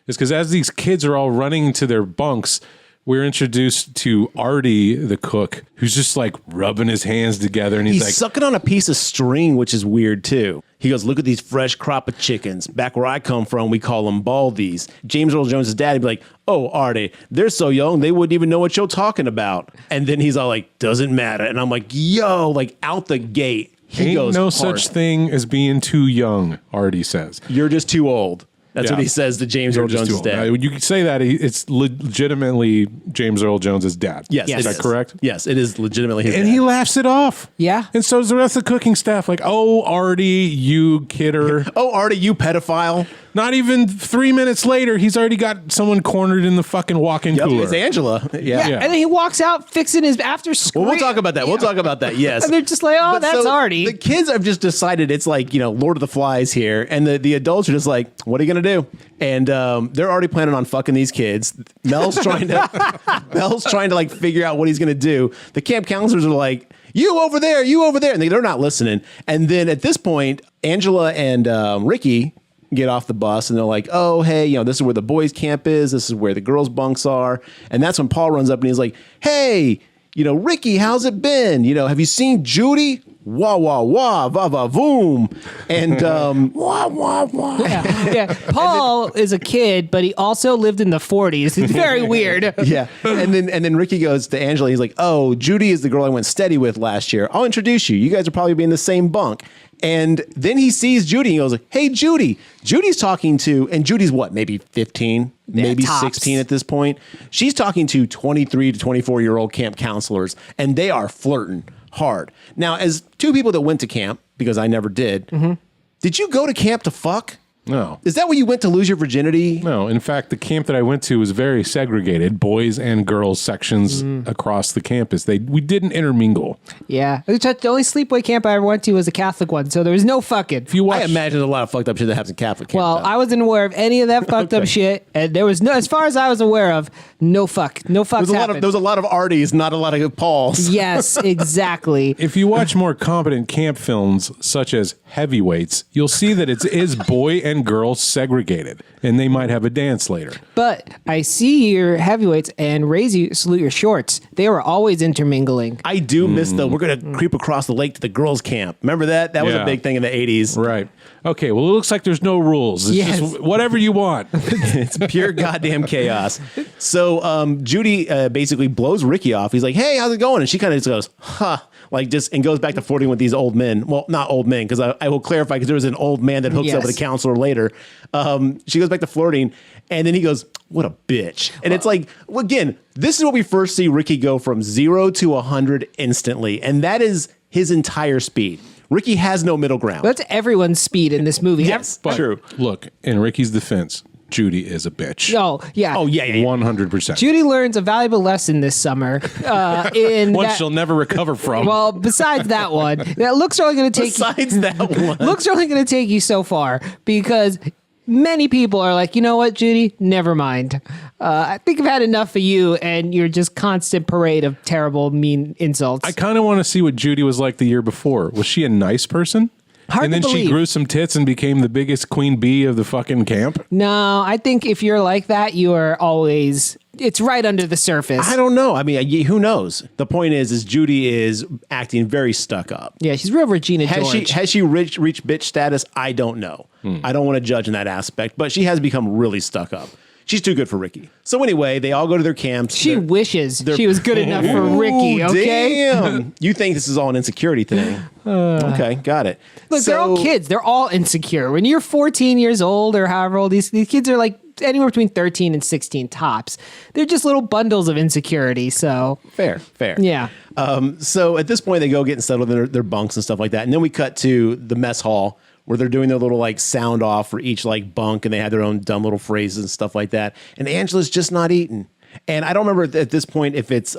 Is because as these kids are all running to their bunks, we're introduced to Artie, the cook, who's just like rubbing his hands together, and he's like, He's sucking on a piece of string, which is weird too. He goes, look at these fresh crop of chickens. Back where I come from, we call them baldies. James Earl Jones' dad would be like, oh, Artie, they're so young, they wouldn't even know what you're talking about. And then he's all like, doesn't matter. And I'm like, yo, like out the gate. He Ain't goes no hard. such thing as being too young, Artie says. You're just too old. That's Yeah. what he says to James Earl Just Jones' too old. dad. You can say that it's legitimately James Earl Jones' dad. Yes, Yes. Is that correct? Yes, it is legitimately his And dad. he laughs it off. Yeah. And so does the rest of the cooking staff. Like, oh, Artie, you kidder. Oh, Artie, you pedophile. Not even 3 minutes later, he's already got someone cornered in the fucking walk-in Yep, cooler. it's Angela. Yeah. Yeah. And then he walks out fixing his after school. Well, we'll talk about that. We'll talk about that. Yes. And they're just like, oh, But that's so Artie. The kids have just decided it's like, Lord of the Flies here. And the adults are just like, what are you going to do? And they're already planning on fucking these kids. Mel's trying to like figure out what he's going to do. The camp counselors are like, you over there. And they're not listening. And then at this point, Angela and Ricky get off the bus and they're like, oh, hey, this is where the boys' camp is. This is where the girls' bunks are. And that's when Paul runs up and he's like, hey, Ricky, how's it been? Have you seen Judy? Wah, wah, wah, va, va, voom. And wah, wah, wah. Yeah. Paul is a kid, but he also lived in the 40s. It's very weird. Yeah. And then Ricky goes to Angela. He's like, oh, Judy is the girl I went steady with last year. I'll introduce you. You guys are probably be in the same bunk. And then he sees Judy. And he goes, hey, Judy. Judy's talking to, and Judy's what, maybe 15, maybe tops. 16 at this point. She's talking to 23 to 24-year-old camp counselors, and they are flirting hard. Now, as two people that went to camp, because I never did, did you go to camp to fuck? No. Is that where you went to lose your virginity? No, in fact, the camp that I went to was very segregated, boys and girls sections across the campus. We didn't intermingle. Yeah. The only sleepaway camp I ever went to was a Catholic one, so there was no fucking. If you watch, I imagine a lot of fucked up shit that happens in Catholic camp. Well, though. I wasn't aware of any of that fucked up shit, and there was no, as far as I was aware of, no fucks happened. There was a lot of Arties, not a lot of Pauls. Yes, exactly. if you watch more competent camp films, such as Heavyweights, you'll see that it is boy and girl segregated, and they might have a dance later. But I see your heavyweights and salute your shorts. They were always intermingling. I do miss we're going to creep across the lake to the girls' camp. Remember that? That was Yeah. a big thing in the 80s. Right. Okay, well, it looks like there's no rules. It's Yes. just whatever you want. It's pure goddamn chaos. So Judy basically blows Ricky off. He's like, hey, how's it going? And she kind of just goes, huh. And goes back to flirting with these old men. Well, not old men, because I will clarify, because there was an old man that hooks up with a counselor later. She goes back to flirting, and then he goes, what a bitch. And it's like, well, again, this is what we first see Ricky go from 0 to 100 instantly. And that is his entire speed. Ricky has no middle ground. That's everyone's speed in this movie. Yes, But true. look, in Ricky's defense, Judy is a bitch. Oh, yeah. Oh, yeah. 100%. Judy learns a valuable lesson this summer. In One that, she'll never recover from. well, besides that one, that looks only going to take Besides that one. looks only going to take you so far, because many people are like, you know what, Judy, never mind. I think I've had enough of you and your just constant parade of terrible, mean insults. I kind of want to see what Judy was like the year before. Was she a nice person? Hard and to then she believe. grew some tits and became the biggest queen bee of the fucking camp? No, I think if you're like that, you are always, it's right under the surface. I don't know. I mean, who knows? The point is Judy is acting very stuck up. Yeah, she's real Regina Has George. she reached bitch status? I don't know. I don't want to judge in that aspect, but she has become really stuck up. She's too good for Ricky. So anyway, they all go to their camps. She wishes she was good enough for Ricky, Ooh, okay? Damn. You think this is all an insecurity thing. Okay, got it. Look, they're all kids. They're all insecure. When you're 14 years old or however old, these kids are like anywhere between 13 and 16 tops. They're just little bundles of insecurity, so. Fair. Yeah. So at this point, they go getting settled in their bunks and stuff like that. And then we cut to the mess hall, where they're doing their little like sound off for each like bunk, and they have their own dumb little phrases and stuff like that. And Angela's just not eating. And I don't remember at this point if it's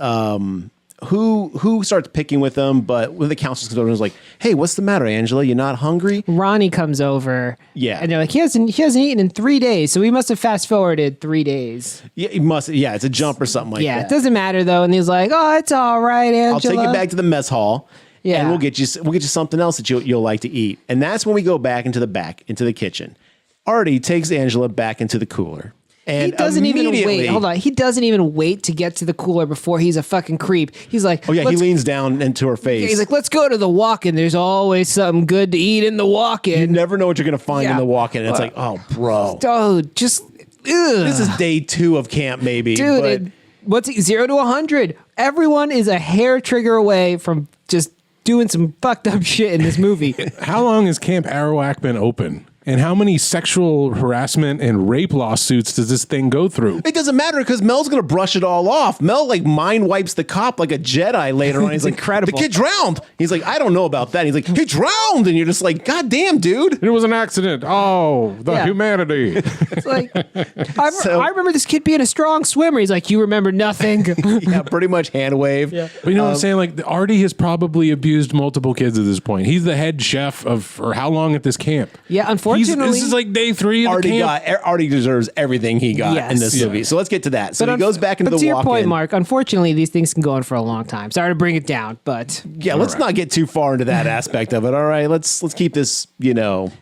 who starts picking with them, but when the counselor comes over and is like, "Hey, what's the matter, Angela? You not hungry?" Ronnie comes over. Yeah. And they're like, he hasn't eaten in 3 days, so we must have fast forwarded 3 days. Yeah, it must. Yeah, it's a jump or something like Yeah, that. it doesn't matter though. And he's like, oh, it's all right, Angela. I'll take you back to the mess hall. Yeah. And we'll get you something else that you'll like to eat. And that's when we go back into the kitchen. Artie takes Angela back into the cooler. And he doesn't even immediately- wait. Hold on. He doesn't even wait to get to the cooler before he's a fucking creep. He's like, Oh yeah, he "Let's-" leans down into her face. He's like, let's go to the walk-in. There's always something good to eat in the you walk-in. never know what you're gonna find in Yeah. the walk-in. It's like, oh, bro, Oh, just, ugh. this is day 2 of camp, maybe. Dude, but what's it, 0 to 100? Everyone is a hair trigger away from just doing some fucked up shit in this movie. How long has Camp Arawak been open? And how many sexual harassment and rape lawsuits does this thing go through? it doesn't matter because Mel's gonna brush it all off. Mel like mind wipes the cop like a Jedi later on. He's like, incredible. The kid drowned. He's like, I don't know about that. He's like, he drowned, and you're just like, God damn, dude. It was an accident. Oh, the Yeah. humanity. It's like, I remember this kid being a strong swimmer. He's like, you remember nothing. Yeah, pretty much hand wave. Yeah. But you know what I'm saying? Like, Artie has probably abused multiple kids at this point. He's the head chef of for how long at this camp? Yeah, unfortunately- this is like day 3 of the camp. Artie deserves everything he got in this Yes. movie. So let's get to that. So he goes back into but the to your walk-in. point, Mark, unfortunately, these things can go on for a long time. Sorry to bring it down, but Yeah, let's not get too far into that aspect of it. All right, let's keep this,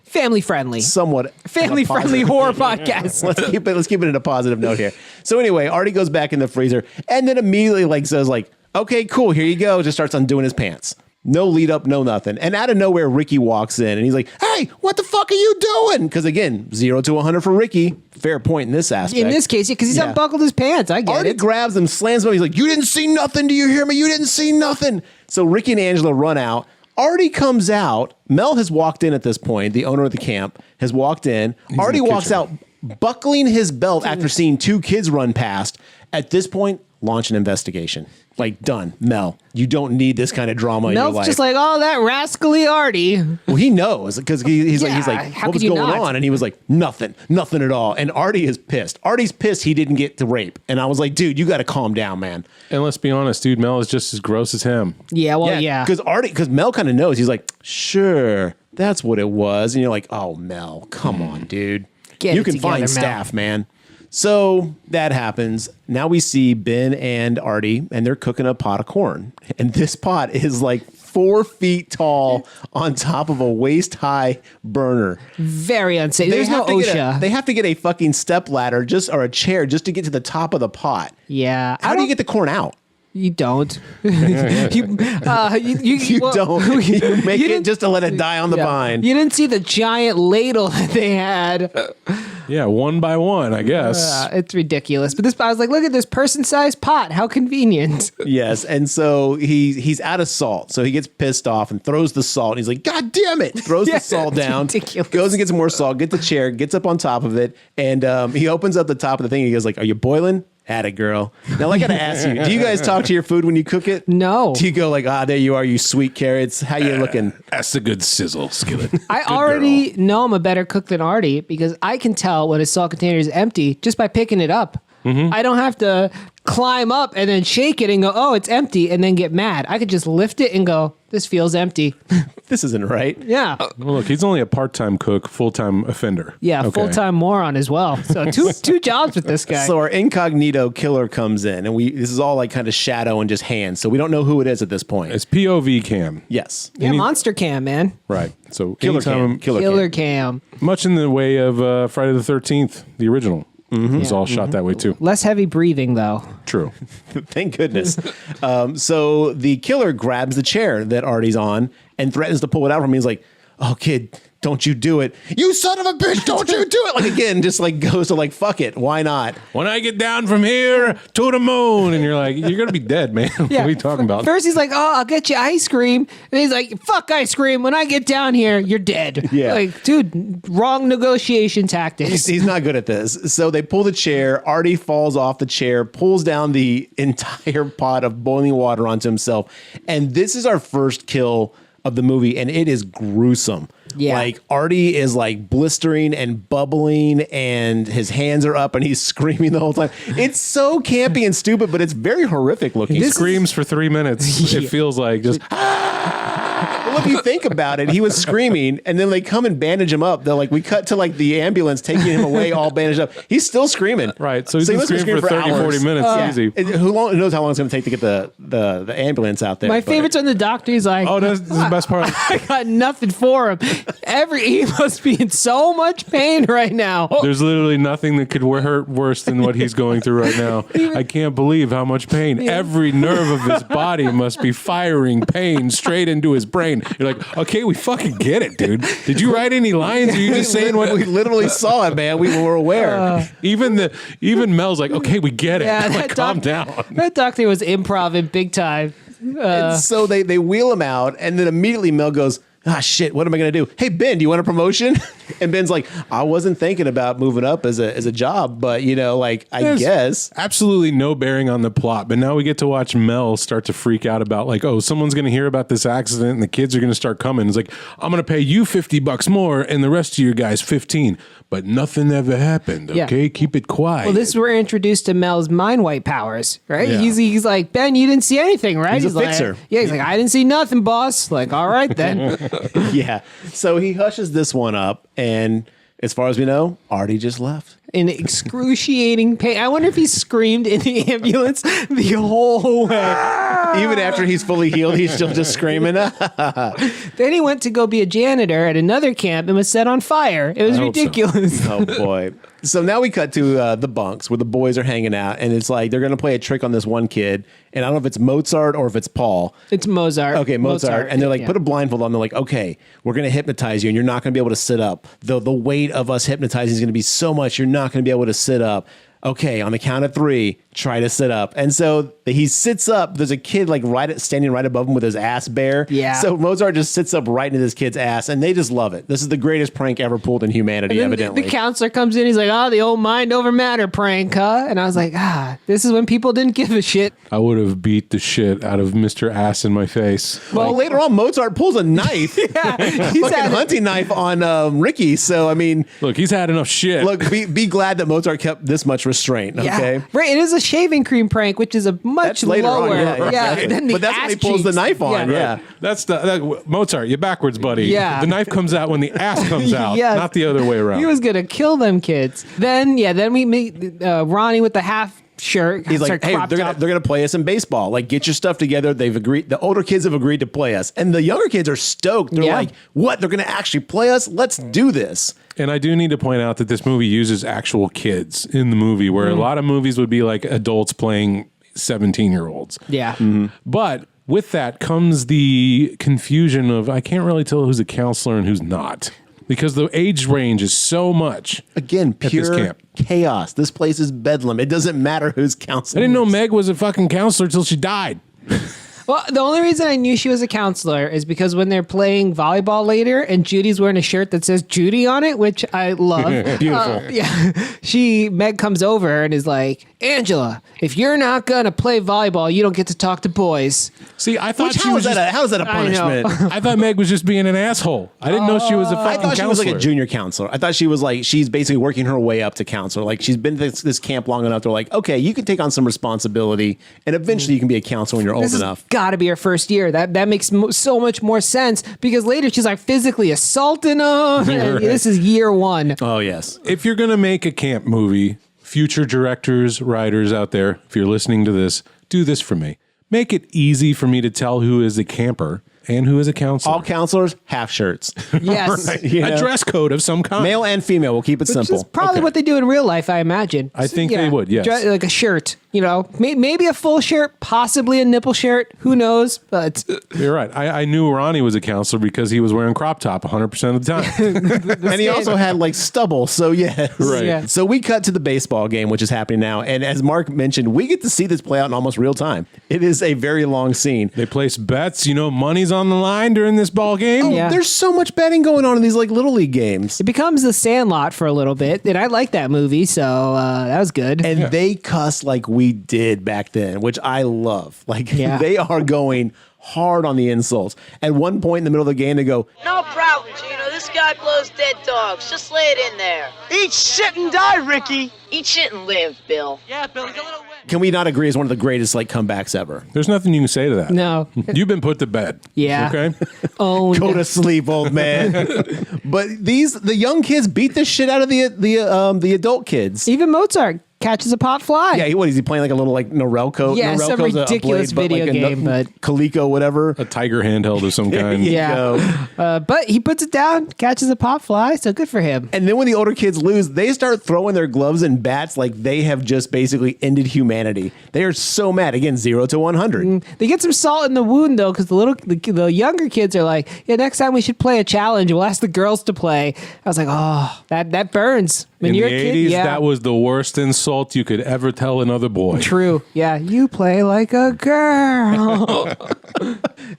family friendly. somewhat Family friendly horror podcast. Let's keep it in a positive note here. So anyway, Artie goes back in the freezer and then immediately says okay, cool, here you go. Just starts undoing his pants. No lead up, no nothing. And out of nowhere, Ricky walks in and he's like, hey, what the fuck are you doing? Because again, 0 to 100 for Ricky. Fair point in this aspect. In this case, because he's Yeah. unbuckled his pants. I get Artie it. grabs him, slams him. He's like, you didn't see nothing. Do you hear me? You didn't see nothing. So Ricky and Angela run out. Artie comes out. Mel has walked in at this point. The owner of the camp has walked in. Artie in the walks kitchen. out, buckling his belt after seeing 2 kids run past. At this point, launch an investigation. Done. Mel, you don't need this kind of drama in your Mel's life. just like, oh, that rascally Artie. Well, he knows because he's Yeah, like, how what could was you going not? on? And he was like, nothing at all. And Artie is pissed. Artie's pissed he didn't get to rape. And I was like, dude, you got to calm down, man. And let's be honest, dude, Mel is just as gross as him. Yeah, well, yeah. Because Mel kind of knows. He's like, sure, that's what it was. And you're like, oh, Mel, come on, dude. Get you it can together, find Mel. staff, man. So that happens. Now we see Ben and Artie, and they're cooking a pot of corn. And this pot is 4 feet tall on top of a waist-high burner. Very unsafe. There's no OSHA. They have to get a fucking step ladder or a chair just to get to the top of the pot. Yeah. How do you get the corn out? You don't. you You don't. You make it just to let it die on the vine. You didn't see the giant ladle that they had. Yeah, 1 by 1, I guess. It's ridiculous. But I was like, look at this person-sized pot. How convenient. Yes, and so he's out of salt, so he gets pissed off and throws the salt. And he's like, "God damn it!" Throws Yeah, the salt it's down, ridiculous. goes and gets more salt, gets the chair, gets up on top of it, and he opens up the top of the thing. And he goes like, "Are you boiling?" At it, girl. Now I gotta ask you: do you guys talk to your food when you cook it? No. Do you go like, "Ah, there you are, you sweet carrots. How you looking?" That's a good sizzle skillet. I Good already girl. know I'm a better cook than Artie because I can tell when a salt container is empty just by picking it up. I don't have to climb up and then shake it and go, oh, it's empty, and then get mad. I could just lift it and go, this feels empty. This isn't right. Yeah. Well, look, he's only a part-time cook, full-time offender. Yeah, Okay. full-time moron as well. So two jobs with this guy. So our incognito killer comes in, and this is all kind of shadow and just hands, so we don't know who it is at this point. It's POV cam. Yes. yeah, Monster Cam, man. Right. So Killer anytime, cam. Killer Killer cam. Cam. much in the way of Friday the 13th, the original. It was all shot that way too. Less heavy breathing, though. True. Thank goodness. So the killer grabs the chair that Artie's on and threatens to pull it out from him. He's like, oh, kid, don't you do it. You son of a bitch, don't you do it. Again, just goes to fuck it. Why not? When I get down from here to the moon, and you're like, you're going to be dead, man. What are you talking about? First, he's like, oh, I'll get you ice cream. And he's like, fuck ice cream. When I get down here, you're dead. Yeah. Dude, wrong negotiation tactics. He's not good at this. So they pull the chair. Artie falls off the chair, pulls down the entire pot of boiling water onto himself. And this is our first kill of the movie, and it is gruesome. Yeah. Artie is blistering and bubbling, and his hands are up, and he's screaming the whole time. It's so campy and stupid, but it's very horrific looking. He screams for 3 minutes. It feels like just. Well, if you think about it, he was screaming, and then they come and bandage him up. They're like, we cut to like the ambulance taking him away, all bandaged up. He's still screaming. Right. So he's he been must have screaming for 30, hours. 40 minutes. Easy. And who knows how long it's going to take to get the ambulance out there. My but- favorite's when the doctor is like, Oh, this is the best part. I got nothing for him. He must be in so much pain right now. There's literally nothing that could hurt worse than what he's going through right now. I can't believe how much pain. Every nerve of his body must be firing pain straight into his brain. You're like, okay, we fucking get it, dude. Did you write any lines? Or are you just saying what we literally saw it, man? We were aware. Even Mel's like, okay, we get it. Yeah, I'm that like, calm down. That doctor was improv in big time. And so they wheel him out, and then immediately Mel goes, shit, what am I going to do? Hey, Ben, do you want a promotion? And Ben's like, I wasn't thinking about moving up as a job, but, I guess. Absolutely no bearing on the plot. But now we get to watch Mel start to freak out about like, oh, someone's going to hear about this accident and the kids are going to start coming. It's like, I'm going to pay you $50 more and the rest of you guys 15. But nothing ever happened. Okay, keep it quiet. Well, this is where we're introduced to Mel's mind wipe powers, right? Yeah. He's like, Ben, you didn't see anything, right? He's a fixer. He's like, I didn't see nothing, boss. Like, all right then. Yeah. So he hushes this one up, and as far as we know, Artie just left. In excruciating pain. I wonder if he screamed in the ambulance the whole way. Even after he's fully healed, he's still just screaming. Then he went to go be a janitor at another camp and was set on fire. It was I hope so. ridiculous. Oh, boy. So now we cut to the bunks where the boys are hanging out, and it's like they're going to play a trick on this one kid. And I don't know if it's Mozart or if it's Paul. It's Mozart. Okay, Mozart. And they're like, yeah. put a blindfold on. They're like, okay, we're going to hypnotize you, and you're not going to be able to sit up. The weight of us hypnotizing is going to be so much, you're not going to be able to sit up. Okay, on the count of 3, try to sit up. And so he sits up. There's a kid like standing right above him with his ass bare. Yeah. So Mozart just sits up right into this kid's ass, and they just love it. This is the greatest prank ever pulled in humanity, And then evidently. the counselor comes in. He's like, the old mind over matter prank, huh? And I was like, this is when people didn't give a shit. I would have beat the shit out of Mr. Ass in my face. Well, later on, Mozart pulls a knife, Yeah, he's fucking had hunting knife on Ricky. So, I mean, Look, he's had enough shit. look, be glad that Mozart kept this much restraint, okay? Yeah. Right. It is a shaving cream prank, which is a much That's later lower. on, yeah, exactly. than the But that's when ass he pulls the cheeks. knife on, yeah. That's Mozart, you're backwards, buddy. Yeah. The knife comes out when the ass comes out, Yes. not the other way around. He was gonna kill them kids. Then we meet Ronnie with the half shirt. He's like, hey, cropped they're top. gonna play us in baseball. Like, get your stuff together. They've agreed. The older kids have agreed to play us, and the younger kids are stoked. They're Yeah. like, what? They're gonna actually play us? Let's do this. And I do need to point out that this movie uses actual kids in the movie, where a lot of movies would be like adults playing 17-year-olds. Yeah. But with that comes the confusion of I can't really tell who's a counselor and who's not, because the age range is so much. Again, At this pure camp. chaos. This place is bedlam. It doesn't matter who's I counseling. didn't know Meg was a fucking counselor till she died. Well, the only reason I knew she was a counselor is because when they're playing volleyball later and Judy's wearing a shirt that says Judy on it, which I love. Beautiful. Meg comes over and is like, Angela, if you're not going to play volleyball, you don't get to talk to boys. See, I thought Which, she how was is that a I know. punishment? I thought Meg was just being an asshole. I didn't know she was a I fucking thought she was counselor. like a junior counselor. I thought she was like, she's basically working her way up to counselor. Like, she's been to this camp long enough. They're like, okay, you can take on some responsibility, and eventually you can be a counselor when you're old This has enough. got to be her first year. That makes so much more sense because later she's like physically assaulting him. And Right. This is year 1. Oh, yes. If you're going to make a camp movie, future directors, writers out there, if you're listening to this, do this for me. Make it easy for me to tell who is a camper and who is a counselor. All counselors, half shirts. Yes. You know? A dress code of some kind. Male and female. We'll keep it Which simple. is probably what they do in real life, I imagine. I think they would, yes. Like a shirt, maybe a full shirt, possibly a nipple shirt. Who knows? But You're right. I knew Ronnie was a counselor because he was wearing crop top 100% of the time. And he also had like stubble. So, yes. Right. Yeah. So we cut to the baseball game, which is happening now. And as Mark mentioned, we get to see this play out in almost real time. It is a very long scene. They place bets. Money's on the line during this ball game. Yeah. There's so much betting going on in these like little league games. it becomes the Sandlot for a little bit, and I like that movie, so that was good. And they cuss like we did back then, which I love. Like, Yeah. they are going hard on the insults. At one point in the middle of the game, they go, No problem, Gino. This guy blows dead dogs. Just lay it in there. Eat shit and die, Ricky. Eat shit and live, Bill. Yeah, Billy, a little wet. can we not agree is one of the greatest like comebacks ever? There's nothing you can say to that. No. You've been put to bed. Yeah. Okay. Owned. Go to sleep, old man. But the young kids beat the shit out of the adult kids. Even Mozart catches a pot fly. Yeah, what is he playing like a little like Norelco? Yeah, some Norelco's a ridiculous blade, video like game, but Coleco, whatever. A tiger handheld of some kind. Yeah. But he puts it down, catches a pot fly, so good for him. And then when the older kids lose, they start throwing their gloves and bats like they have just basically ended humanity. They are so mad. Again, 0 to 100. They get some salt in the wound though, because the younger kids are like, yeah, next time we should play a challenge. We'll ask the girls to play. I was like, oh, that burns. When In you're the a kid, 80s, yeah. that was the worst insult you could ever tell another boy. True. Yeah, you play like a girl.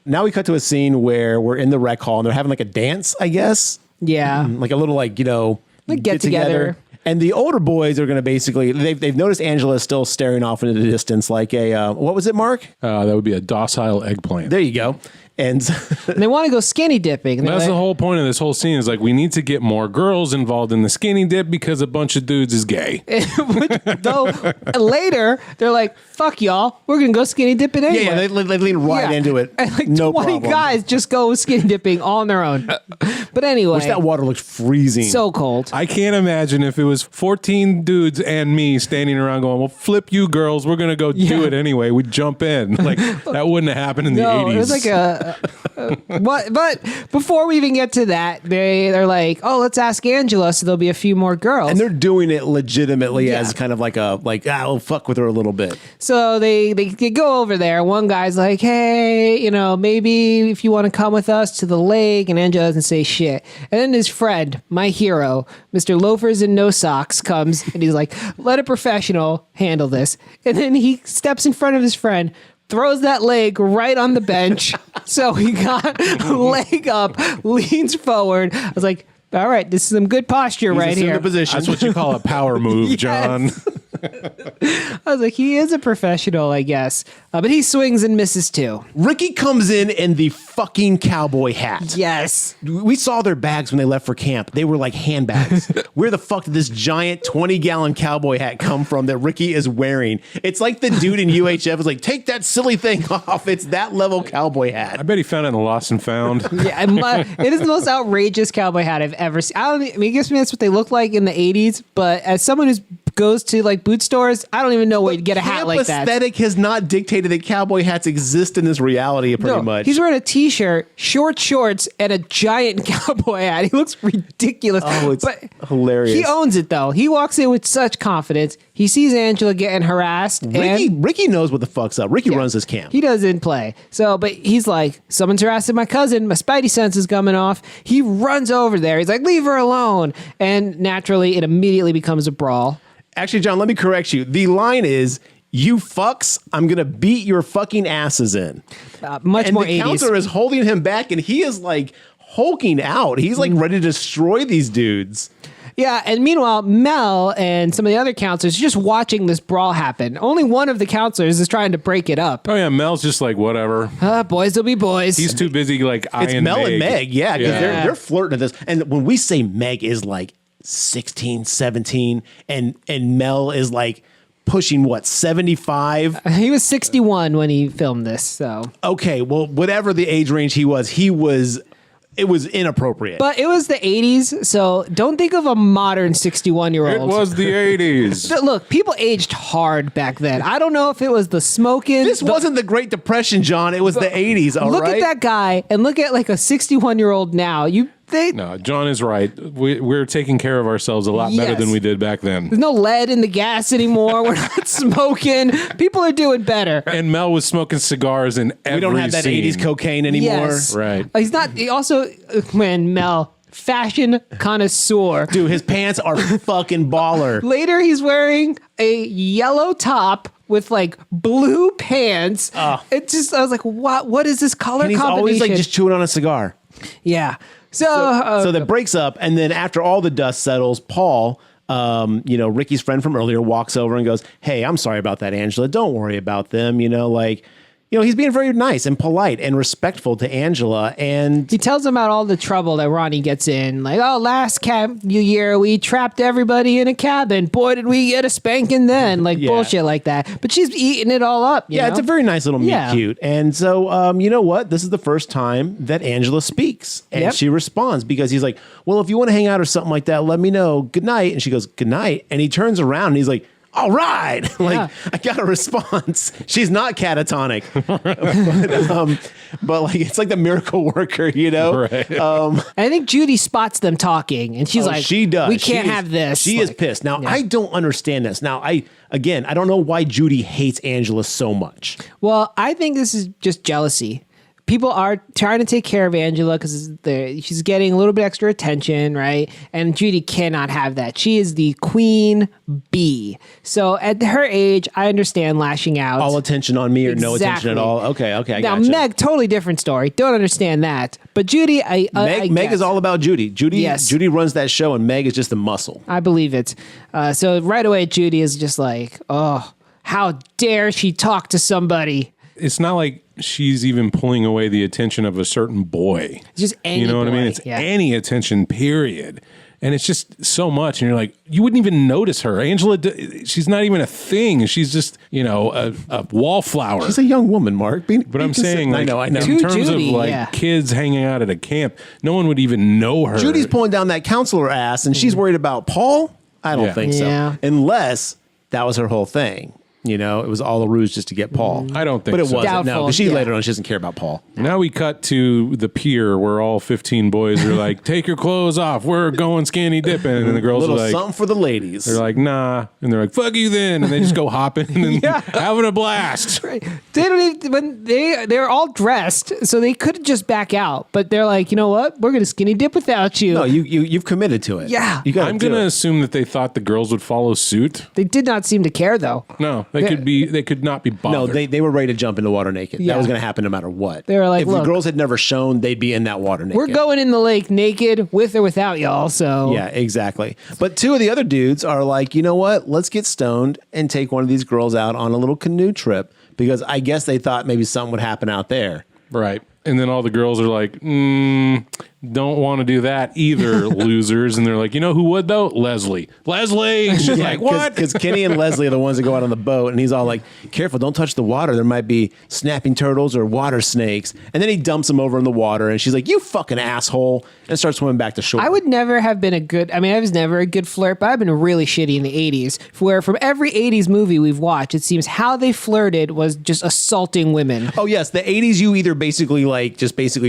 Now we cut to a scene where we're in the rec hall and they're having like a dance, I guess. Yeah. Like a little like, Like get together. And the older boys are going to basically, they've noticed Angela is still staring off into the distance like a, what was it, Mark? That would be a docile eggplant. There you go. And And they want to go skinny dipping. And they're That's the like, whole point of this whole scene is like, we need to get more girls involved in the skinny dip because a bunch of dudes is gay. Though later they're like, "Fuck y'all, we're gonna go skinny dipping anyway." yeah, they lean right Yeah. into it. And like no 20 problem. guys just go skinny dipping all on their own. But anyway, Which that water looks freezing. so cold. I can't imagine if it was 14 dudes and me standing around going, well, flip you girls. We're going to go do it anyway. We'd jump in. Like, that wouldn't have happened in the 80s. It was like but before we even get to that, they're like, "Oh, let's ask Angela, so there'll be a few more girls." and they're doing it legitimately as kind of like I'll fuck with her a little bit. So they go over there. One guy's like, "Hey, maybe if you want to come with us to the lake," and Angela doesn't say shit. And then his friend, my hero, Mr. Loafers and No Socks, comes and he's like, "Let a professional handle this." And then he steps in front of his friend, throws that leg right on the bench. So he got leg up, leans forward. I was like, all right, this is some good posture right assumed here. the position. That's what you call a power move, John. I was like, he is a professional, I guess. But he swings and misses too. Ricky comes in the fucking cowboy hat. Yes. We saw their bags when they left for camp. They were like handbags. Where the fuck did this giant 20-gallon cowboy hat come from that Ricky is wearing? It's like the dude in UHF is like, take that silly thing off. It's that level cowboy I hat. bet he found it in the Lost and Found. Yeah, it is the most outrageous cowboy hat I've ever seen. I guess that's what they look like in the 80s, but as someone who goes to like boot stores, I don't even know where you'd get a hat Camp like that. aesthetic has not dictated that cowboy hats exist in this reality pretty much. He's wearing a t-shirt, short shorts, and a giant cowboy hat. He looks ridiculous. Oh, it's hilarious. He owns it though. He walks in with such confidence. He sees Angela getting harassed. and Ricky knows what the fuck's up. Ricky runs this camp. He doesn't play. So, but he's like, someone's harassing my cousin. My spidey sense is coming off. He runs over there. He's like, leave her alone. And naturally, it immediately becomes a brawl. Actually, John, let me correct you. The line is, you fucks, I'm going to beat your fucking asses in. Much And more the 80s. counselor is holding him back, and he is like hulking out. He's like ready to destroy these dudes. Yeah, and meanwhile, Mel and some of the other counselors are just watching this brawl happen. Only one of the counselors is trying to break it up. Oh, yeah. Mel's just like, whatever. Boys will be boys. He's too busy, like, It's eyeing Mel and Meg, yeah, because Yeah. they're flirting at this. And when we say Meg is like 16, 17, and Mel is like pushing what, 75? He was 61 when he filmed this, so. Okay, well, whatever the age range he was, it was inappropriate. But it was the 80s, so don't think of a modern 61-year-old. It was the 80s. Look, people aged hard back then. I don't know if it was the smoking. this wasn't the Great Depression, John. It was the 80s, all right? Look at that guy and look at like a 61-year-old now. No, John is right. We're taking care of ourselves a lot better Yes. than we did back then. There's no lead in the gas anymore. We're not smoking. People are doing better. And Mel was smoking cigars in every We don't have that scene. 80s cocaine anymore. Yes. Right. He's not. He also, man, Mel, fashion connoisseur. Dude, his pants are fucking baller. Later, he's wearing a yellow top with like blue pants. It just, I was like, what is this color And he's combination? always like just chewing on a cigar. Yeah. So that breaks up, and then after all the dust settles, Paul, Ricky's friend from earlier, walks over and goes, "Hey, I'm sorry about that, Angela. Don't worry about them. he's being very nice and polite and respectful to Angela. And He tells him about all the trouble that Ronnie gets in. Like, oh, last camp year, we trapped everybody in a cabin. Boy, did we get a spanking then. Like, bullshit like that. But she's eating it all up. You know? it's a very nice little meet Yeah. cute. And so, you know what? This is the first time that Angela speaks. And Yep. she responds because he's like, well, if you want to hang out or something like that, let me know. Good night. And she goes, good night. And he turns around and he's like, all right. Like, I got a response. She's not catatonic. but like, it's like the miracle worker, you know? Right. And I think Judy spots them talking, and she's like, she does. we can't She is- have this. She is Like, pissed. Now, yeah. I don't understand this. Now, I don't know why Judy hates Angela so much. Well, I think this is just jealousy. People are trying to take care of Angela because she's getting a little bit extra attention, right? And Judy cannot have that. She is the queen bee. So at her age, I understand lashing out. All attention on me or no attention Exactly. at all. Okay, I Now, gotcha. Meg, totally different story. Don't understand that. But Judy, I Meg guess. is all about Judy. Yes. Judy runs that show, and Meg is just the muscle. I believe it. So right away, Judy is just like, oh, how dare she talk to somebody? It's not like she's even pulling away the attention of a certain boy. It's just any You know what I mean? boy, It's yeah. any attention, period. And it's just so much. And you're like, you wouldn't even notice her. Angela, she's not even a thing. She's just, a wallflower. She's a young woman, Mark. But I'm saying, like, I know. in To terms Judy, of like yeah. kids hanging out at a camp, no one would even know her. Judy's pulling down that counselor ass, and she's worried about Paul? I don't Yeah. think Yeah. so. Unless that was her whole thing. It was all a ruse just to get Paul. I don't think But it so. wasn't. No, Doubtful, because she yeah. later on, she doesn't care about Paul. Now we cut to the pier where all 15 boys are like, take your clothes off. We're going skinny dipping. And then the A girls are little like, something for the ladies. they're like, nah. And they're like, fuck you then. And they just go hopping and having a blast. They don't even, when they're all dressed, so they could just back out. But they're like, you know what? We're going to skinny dip without you. No, you've committed to it. Yeah. You got I'm going to assume that they thought the girls would follow suit. They did not seem to care, though. No, they could not be bothered. No, they were ready to jump in the water naked. Yeah. That was going to happen no matter what. They were like, if "Look, the girls had never shown, they'd be in that water naked. We're going in the lake naked, with or without y'all, so. Yeah, exactly. But two of the other dudes are like, you know what? Let's get stoned and take one of these girls out on a little canoe trip because I guess they thought maybe something would happen out there. Right. And then all the girls are like, don't want to do that either, losers. And they're like, you know who would though? Leslie. And she's like, what? Because Kenny and Leslie are the ones that go out on the boat, and he's all like, careful, don't touch the water. There might be snapping turtles or water snakes. And then he dumps them over in the water, and she's like, you fucking asshole, and starts swimming back to shore. I would never have been I was never a good flirt, but I've been really shitty in the 80s, where from every 80s movie we've watched, it seems how they flirted was just assaulting women. Oh, yes. The 80s, you either basically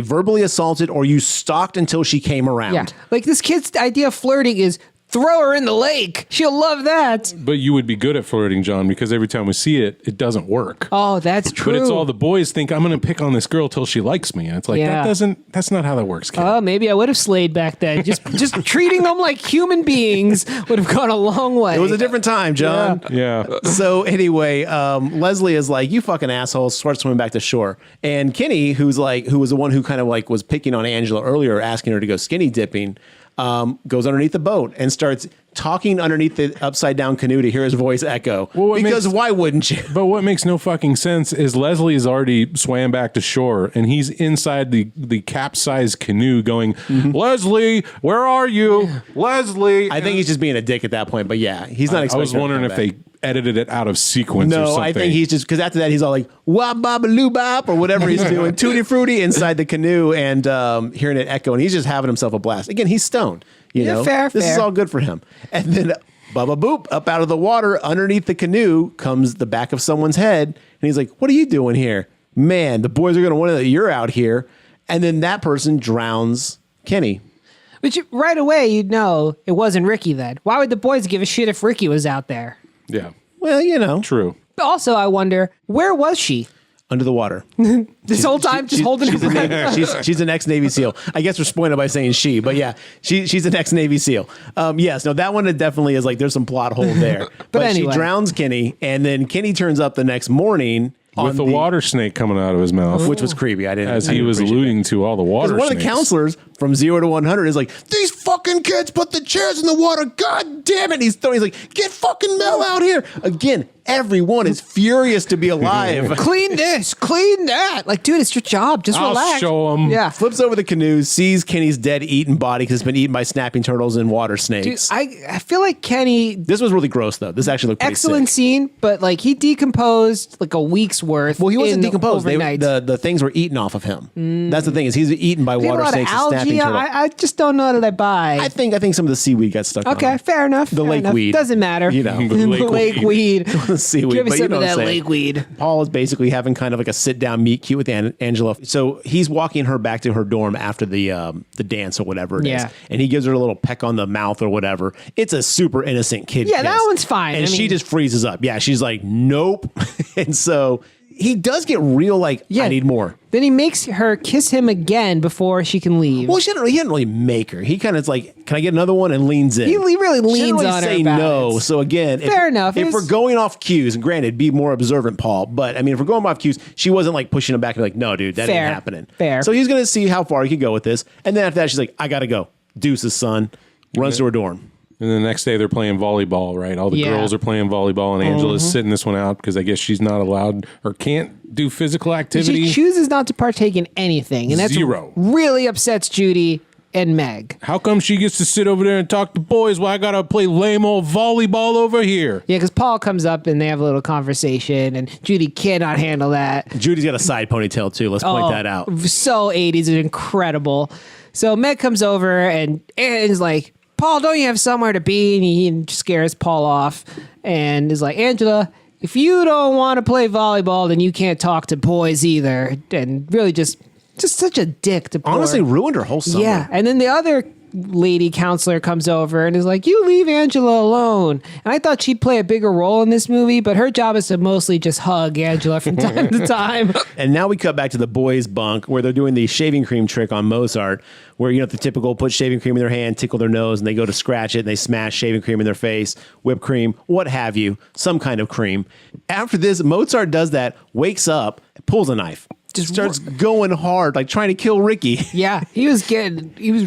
verbally assaulted or you stalked until she came around. Yeah. Like this kid's idea of flirting is throw her in the lake. She'll love that. But you would be good at flirting, John, because every time we see it, it doesn't work. Oh, that's true. But it's all the boys think I'm going to pick on this girl till she likes me. And it's like, Yeah. that's not how that works, kid. Oh, maybe I would have slayed back then. Just treating them like human beings would have gone a long way. It was a different time, John. Yeah. So anyway, Leslie is like, you fucking asshole, starts swimming back to shore. And Kenny, who was the one who kind of like was picking on Angela earlier, asking her to go skinny dipping, goes underneath the boat and starts talking underneath the upside down canoe to hear his voice echo. Well, because why wouldn't you? But what makes no fucking sense is Leslie has already swam back to shore and he's inside the capsized canoe going, Leslie, where are you? Leslie. I think he's just being a dick at that point, but yeah, he's not I expecting was her to wondering come if back. they edited it out of sequence or No, something. I think he's just, because after that he's all like, wop bop loo bop, or whatever he's doing, tutti frutti inside the canoe and hearing it echo, and he's just having himself a blast. Again, he's stoned. You know, fair. This is all good for him. And then bubba boop, up out of the water, underneath the canoe comes the back of someone's head, and he's like, what are you doing here? Man, the boys are going to wonder that you're out here. And then that person drowns Kenny. Which right away you'd know it wasn't Ricky then. Why would the boys give a shit if Ricky was out there? Yeah. Well, you know. True. But also, I wonder, where was she? Under the water. This whole time, just holding her breath. She's an ex-Navy SEAL. I guess we're spoiling it by saying she, but yeah, she's an ex-Navy SEAL. Yes, no, that one it definitely is like there's some plot hole there. but anyway. She drowns Kenny, and then Kenny turns up the next morning With the water snake coming out of his mouth. which was creepy. I didn't. As I he didn't was appreciate alluding to all the water Because one of the snakes. counselors from 0 to 100 is like, these fucking kids put the chairs in the water. God damn it. He's like, get fucking Mel out here. Again, everyone is furious to be alive. Clean this, clean that. Like, dude, it's your job. Just I'll relax. show 'em. Yeah. Flips over the canoe, sees Kenny's dead eaten body because it's been eaten by snapping turtles and water Dude, snakes. I feel like Kenny, This was really gross, though. This actually looked pretty excellent sick. scene, but like he decomposed like a week's worth. Well, he wasn't decomposed. Overnight. The things were eaten off of him. That's the thing is he's eaten by He had a water lot of snakes and snapping algae. turtles. I just don't know that I buy. I think some of the seaweed got stuck on Okay, him. fair enough. The fair enough. lakeweed. Doesn't matter. You know. The lake weed. The seaweed. Give me but some you know of what I'm that saying. lakeweed. Paul is basically having kind of like a sit-down meet cute with Angela. So he's walking her back to her dorm after the dance or whatever it is. Yeah. And he gives her a little peck on the mouth or whatever. It's a super innocent kid Yeah, that kiss. one's fine. And I she mean- just freezes up. Yeah, she's like, nope. And so he does get real like, Yeah. I need more. Then he makes her kiss him again before she can leave. Well, he didn't really make her. He kind of is like, can I get another one? And leans in. He really She didn't leans really on her say about no. it. So again, Fair enough. If It's- we're going off cues, and granted, be more observant, Paul. But I mean, if we're going off cues, she wasn't like pushing him back and like, no, dude, that Fair. ain't happening. Fair. So he's gonna see how far he could go with this, and then after that, she's like, I gotta go. Deuces, son. Runs to her dorm. And the next day they're playing volleyball, right? All the Yeah. girls are playing volleyball, and Angela's sitting this one out because I guess she's not allowed or can't do physical activity. She chooses not to partake in anything, and that's Zero. really upsets Judy and Meg. How come she gets to sit over there and talk to boys while I gotta play lame old volleyball over here? Yeah, because Paul comes up and they have a little conversation, and Judy cannot handle that. Judy's got a side ponytail too. Let's point Oh, that out. So 80s, and incredible. So Meg comes over and is like, Paul, don't you have somewhere to be? And he scares Paul off and is like, Angela, if you don't want to play volleyball, then you can't talk to boys either. And really just such a dick to poor. Honestly, ruined her whole summer. Yeah, and then the other lady counselor comes over and is like, you leave Angela alone. And I thought she'd play a bigger role in this movie, but her job is to mostly just hug Angela from time to time. And now we cut back to the boys' bunk where they're doing the shaving cream trick on Mozart, where, you know, the typical put shaving cream in their hand, tickle their nose, and they go to scratch it, and they smash shaving cream in their face, whipped cream, what have you, some kind of cream. After this, Mozart does that, wakes up, pulls a knife. Just starts going hard, like trying to kill Ricky. Yeah, he was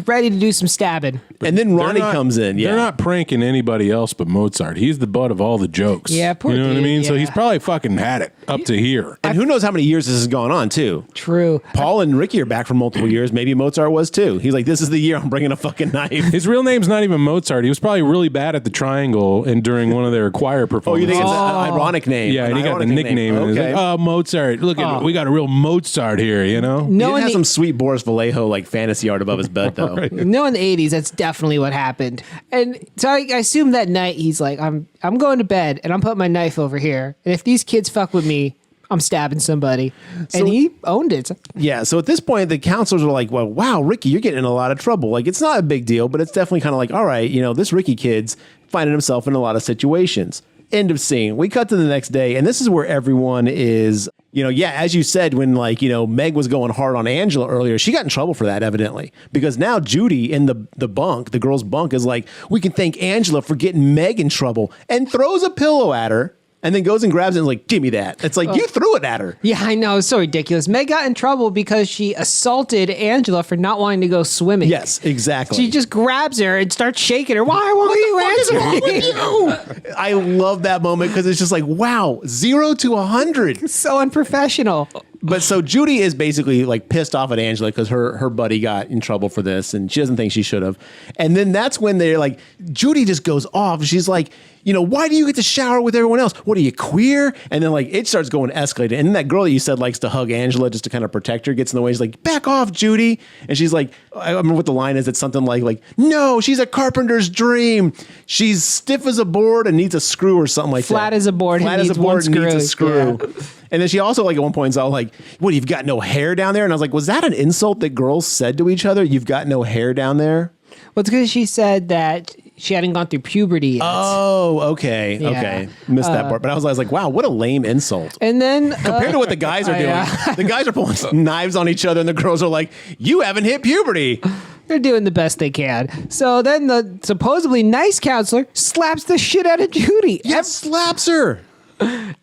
ready to do some stabbing. And then Ronnie They're not- comes in. Yeah. They're not pranking anybody else but Mozart. He's the butt of all the jokes. Yeah, poor You know what I dude, mean? So yeah. he's probably fucking had it up to here. And who knows how many years this has gone on, too. True. Paul and Ricky are back for multiple years. Maybe Mozart was, too. He's like, this is the year I'm bringing a fucking knife. His real name's not even Mozart. He was probably really bad at the triangle and during one of their choir Oh, performances. you think it's an ironic name? Yeah, An and he got the ironic nickname. And he's Okay. like, oh, Mozart. Look at we got a real Mozart here, you know? He No, did in have the, some sweet Boris Vallejo like fantasy art above his bed, though. no, in the 80s, that's definitely what happened. And so I assume that night he's like, I'm going to bed and I'm putting my knife over here. And if these kids fuck with me, I'm stabbing somebody. And he owned it. Yeah, so at this point, the counselors are like, well, wow, Ricky, you're getting in a lot of trouble. Like, it's not a big deal, but it's definitely kind of like, all right, you know, this Ricky kid's finding himself in a lot of situations. End of scene. We cut to the next day, and this is where everyone is, you know, yeah, as you said, when, like, you know, Meg was going hard on Angela earlier, she got in trouble for that, evidently. Because now Judy in the bunk, the girl's bunk, is like, we can thank Angela for getting Meg in trouble, and throws a pillow at her. And then goes and grabs it and is like, give me that. It's like, you threw it at her. Yeah, I know. It's so ridiculous. Meg got in trouble because she assaulted Angela for not wanting to go swimming. Yes, exactly. She just grabs her and starts shaking her. Why won't you answer? I love that moment because it's just like, wow, 0 to 100. So unprofessional. But so Judy is basically like pissed off at Angela because her buddy got in trouble for this and she doesn't think she should have. And then that's when they're like, Judy just goes off. She's like, you know, why do you get to shower with everyone else? What are you, queer? And then like it starts going escalating. And then that girl that you said likes to hug Angela just to kind of protect her gets in the way. She's like, back off, Judy. And she's like, I remember what the line is. It's something like, no, she's a carpenter's dream. She's stiff as a board and needs a screw or something like Flat that. as a board. Flat He as a needs one board and needs a screw. screw. And then she also like at one point is all like, what, you've got no hair down there? And I was like, was that an insult that girls said to each other? You've got no hair down there? Well, it's because she said that she hadn't gone through puberty yet. Oh, okay. Yeah. Okay. Missed that part. But I was like, wow, what a lame insult. And then Compared to what the guys are doing. yeah. The guys are pulling knives on each other and the girls are like, you haven't hit puberty. they're doing the best they can. So then the supposedly nice counselor slaps the shit out of Judy. Yes, slaps her.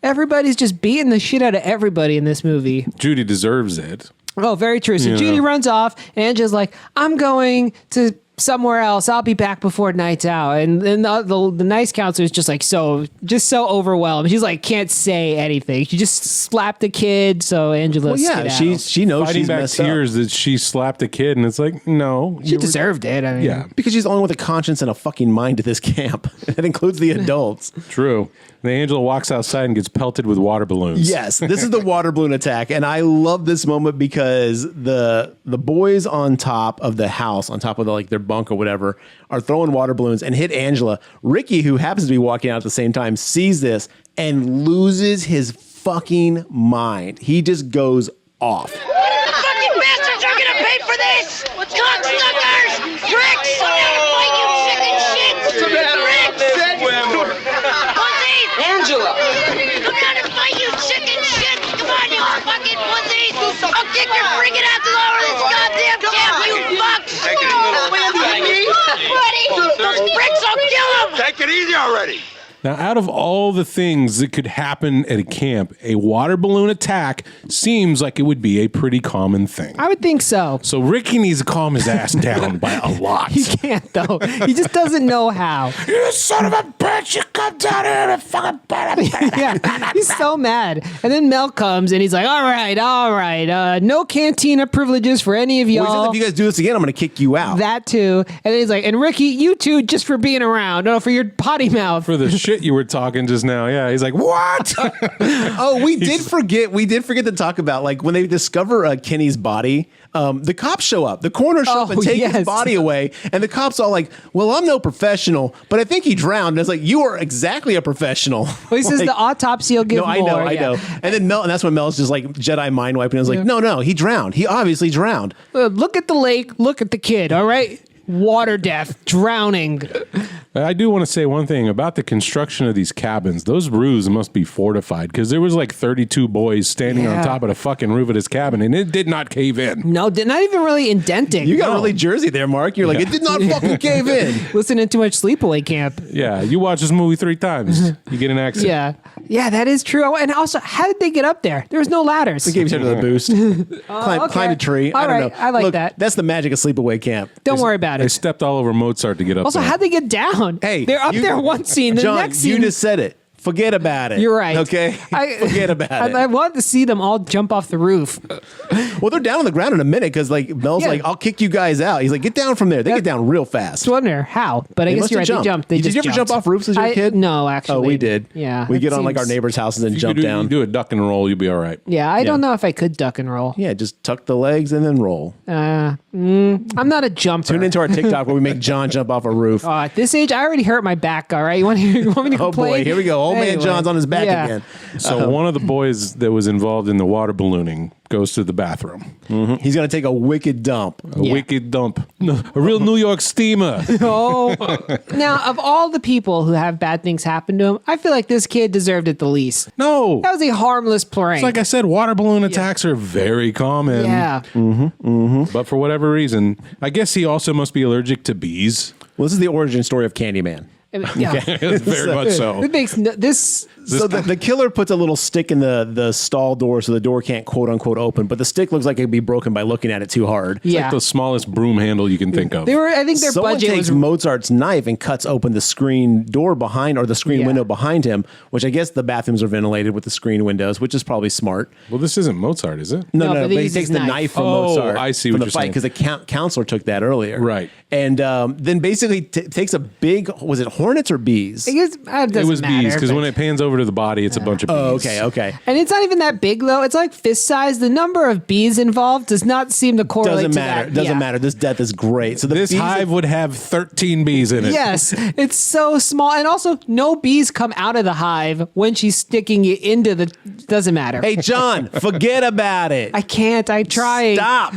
Everybody's just beating the shit out of everybody in this movie. Judy deserves it. Oh, very true. So You Judy know. runs off, and Angela's like, I'm going to somewhere else. I'll be back before night's out. And then the nice counselor is just like so overwhelmed. She's like can't say anything. She just slapped the kid. So Angela, Well, yeah, she knows Fighting she's back messed up. tears that she slapped a kid, and it's like, no. she deserved it. I mean, Yeah, Because she's the only one with a conscience and a fucking mind at this camp. That includes the adults. true. And then Angela walks outside and gets pelted with water balloons. Yes, this is the water balloon attack, and I love this moment because the boys on top of the house, on top of their bunk or whatever, are throwing water balloons and hit Angela. Ricky, who happens to be walking out at the same time, sees this and loses his fucking mind. He just goes off. Fucking bastards are gonna pay for this! Cocksuckers! Pricks! I'm gonna fight you chicken shit! What's the matter? Pussies! Angela! I'm gonna fight you chicken shit! Come on, you fucking pussies! I'll kick your freaking asses all over this goddamn camp, you fucks! Buddy! Those pricks, I'll kill them! Take it easy already. Now, out of all the things that could happen at a camp, a water balloon attack seems like it would be a pretty common thing. I would think so. So Ricky needs to calm his ass down by a lot. He can't though. He just doesn't know how. You son of a bitch! You come down here and fucking Yeah, he's so mad. And then Mel comes and he's like, all right. No cantina privileges for any of Well, he says, y'all. if you guys do this again, I'm going to kick you out. That too. And then he's like, and Ricky, you too, just for being around. No, for your potty mouth. For the shit you were talking just now. Yeah, he's like, what? Oh, we did forget to talk about when they discover Kenny's body. The cops show up. The coroner show up and take his body away, and the cops all like, "Well, I'm no professional, but I think he drowned." And it's like, you are exactly a professional. Well, he says the autopsy will give No, I more. know. And then and that's when Mel's just like Jedi mind wiping. I was like, no, he drowned. He obviously drowned. Look at the lake. Look at the kid. All right. Water death, drowning. I do want to say one thing about the construction of these cabins. Those roofs must be fortified because there was 32 boys standing on top of the fucking roof of this cabin, and it did not cave in. No, not even really indenting. You got really Jersey there, Mark. You're like, it did not fucking cave in. Listening to much Sleepaway Camp. Yeah, you watch this movie 3 times, you get an accent. Yeah, that is true. And also, how did they get up there? There was no ladders. They gave each other the boost. Climb a tree. All I don't right, know. I like that. That's the magic of Sleepaway Camp. Don't worry about They it. stepped all over Mozart to get up Also, there. how'd they get down? Hey, they're up there one scene, the John, next scene. you just said it. Forget about it. You're right. Okay? Forget about it. I wanted to see them all jump off the roof. Well, they're down on the ground in a minute because Mel's Yeah. like, I'll kick you guys out. He's like, get down from there. They get down real fast. I wonder how, but I They guess must you're have right. They jumped. They Did just you ever jump jumped. off roofs as you were a kid? No, actually. Oh, we did. Yeah. We that get on our seems- neighbor's houses and you jump do, down. You do a duck and roll, you'll be all right. Yeah, I don't know if I could duck and roll. Yeah, just tuck the legs and then roll. I'm not a jumper. Tune into our TikTok where we make John jump off a roof. At this age, I already hurt my back. All right, you want me to Oh complain? boy, here we go. Old man Anyway, John's on his back yeah. again. So one of the boys that was involved in the water ballooning goes to the bathroom. He's gonna take a wicked dump. A wicked dump. No, a real New York steamer. Oh, now of all the people who have bad things happen to him, I feel like this kid deserved it the least. No. That was a harmless prank. It's like I said, water balloon attacks are very common. yeah. But for whatever reason, I guess he also must be allergic to bees. Well, this is the origin story of Candyman. Yeah. Very much so. It makes this. So the killer puts a little stick in the stall door so the door can't quote unquote open, but the stick looks like it'd be broken by looking at it too hard. Yeah. Like the smallest broom handle you can think of. They were. I think their Someone budget takes was. Mozart's knife and cuts open the screen door behind or the screen Yeah. window behind him, which I guess the bathrooms are ventilated with the screen windows, which is probably smart. Well, this isn't Mozart, is it? No, No, but but they he use takes his the knife. knife from Oh, Mozart. I see from what the you're fight saying. because the counselor took that earlier, Right. And then basically takes a big, was it hornets or bees? I guess, It was bees because when it pans over to the body, it's a bunch of bees. Oh, okay. And it's not even that big though. It's like fist size. The number of bees involved does not seem to correlate. Doesn't to matter. that. Doesn't Yeah. matter. This death is great. So the This bees hive would have 13 bees in it. Yes, it's so small, and also no bees come out of the hive when she's sticking it into the. Doesn't matter. Hey, John, forget about it. I can't. I try. Stop.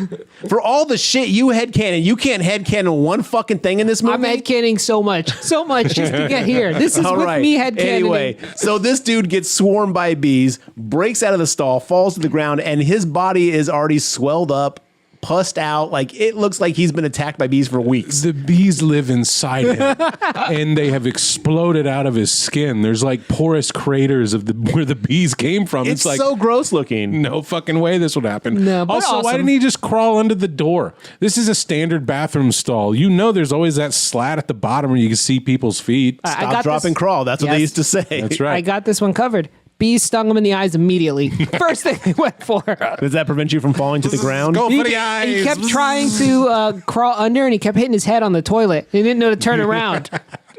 For all the shit you headcanon, you can't headcanon one fucking thing in this movie. I'm headcanning so much just to get here. This is All with right. me headcanning. Anyway, so this dude gets swarmed by bees, breaks out of the stall, falls to the ground, and his body is already swelled up, pussed out. Like, it looks like he's been attacked by bees for weeks. The bees live inside him, and they have exploded out of his skin. There's like porous craters of where the bees came from. It's like so gross looking. no fucking way this would happen. No, but also, why awesome. didn't he just crawl under the door? This is a standard bathroom stall. You know, there's always that slat at the bottom where you can see people's feet. I Stop, got drop, this- and crawl. That's what they Yes. used to say. That's right. I got this one covered. Bees stung him in the eyes immediately. First thing they went for. Does that prevent you from falling to the ground? Go He, for the eyes. he kept trying to crawl under, and he kept hitting his head on the toilet. He didn't know to turn around.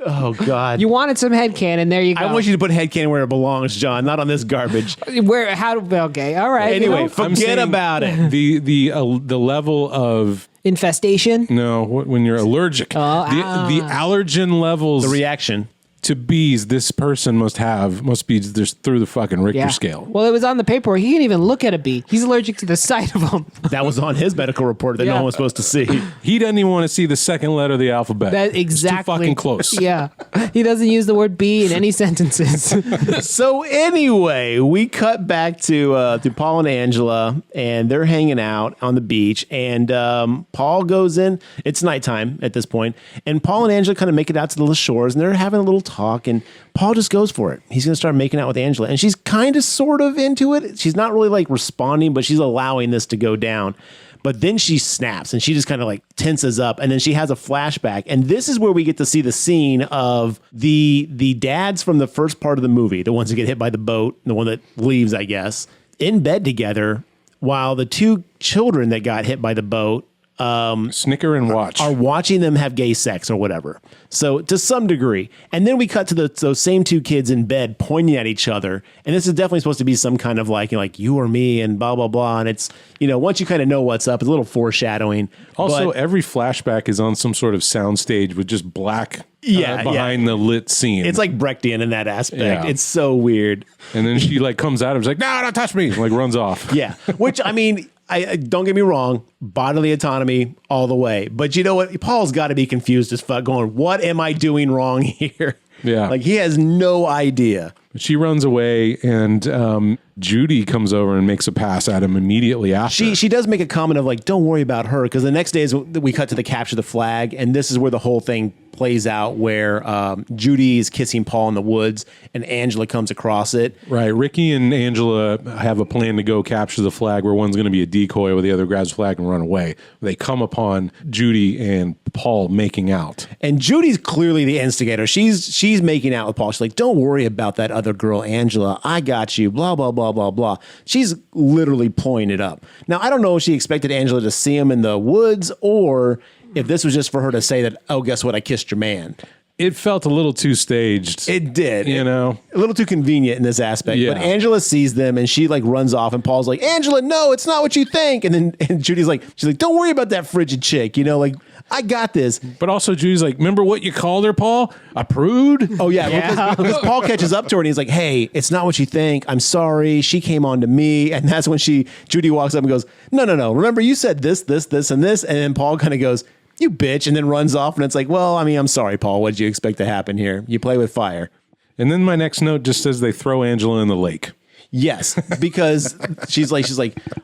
Oh, God. You wanted some head cannon. There you go. I want you to put headcanon where it belongs, John, not on this garbage. Where? How? Okay. All right. Anyway, you know. I'm forget saying about it. The level of Infestation. no when you're allergic. The allergen levels The reaction. to bees this person must be just through the fucking Richter scale. Well, it was on the paperwork. He can't even look at a bee. He's allergic to the sight of them. That was on his medical report that no Yeah. one was supposed to see. He doesn't even want to see the second letter of the alphabet. That exactly. It's too fucking close. Yeah. He doesn't use the word bee in any sentences. So anyway, we cut back to Paul and Angela, and they're hanging out on the beach. And Paul goes in. It's nighttime at this point, and Paul and Angela kind of make it out to the shores, and they're having a little talk. And Paul just goes for it. He's going to start making out with Angela, and she's kind of sort of into it. She's not really like responding, but she's allowing this to go down. But then she snaps and she just kind of like tenses up, and then she has a flashback. And this is where we get to see the scene of the dads from the first part of the movie, the ones that get hit by the boat, the one that leaves, I guess, in bed together, while the two children that got hit by the boat Snicker and watch. are watching them have gay sex or whatever. So to some degree. And then we cut to those same two kids in bed pointing at each other. And this is definitely supposed to be some kind of like you or me and blah, blah, blah. And it's, once you kind of know what's up, it's a little foreshadowing. Also, But every flashback is on some sort of soundstage with just black behind the lit scene. it's like Brechtian in that aspect. Yeah. It's so weird. and then she like comes out and is like, no, don't touch me. Like runs off. Yeah. Which, I mean, I don't get me wrong, bodily autonomy all the way. But you know what? Paul's got to be confused as fuck going, what am I doing wrong here? Yeah. Like he has no idea. She runs away, and Judy comes over and makes a pass at him immediately after. She does make a comment of like, don't worry about her. Because the next day is we cut to the capture the flag. And this is where the whole thing plays out, where Judy is kissing Paul in the woods and Angela comes across it. Right. Ricky and Angela have a plan to go capture the flag where one's going to be a decoy while the other grabs the flag and run away. They come upon Judy and Paul making out. And Judy's clearly the instigator. She's making out with Paul. She's like, don't worry about that other girl, Angela. I got you, blah, blah, blah, blah, blah. She's literally pulling it up. Now, I don't know if she expected Angela to see him in the woods or if this was just for her to say that, oh, guess what? I kissed your man. It felt a little too staged. It did. A little too convenient in this aspect. Yeah. But Angela sees them and she like runs off and Paul's like, Angela, no, it's not what you think. And then Judy's like, don't worry about that frigid chick. I got this. But also Judy's like, remember what you called her, Paul? A prude? Oh, yeah. Because Paul catches up to her and he's like, hey, it's not what you think. I'm sorry. She came on to me. And that's when Judy walks up and goes, no. Remember, you said this, and this. And then Paul kind of goes, you bitch, and then runs off. And it's like, well, I mean, I'm sorry, Paul. What did you expect to happen here? You play with fire. And then my next note just says they throw Angela in the lake. Yes, because she's like,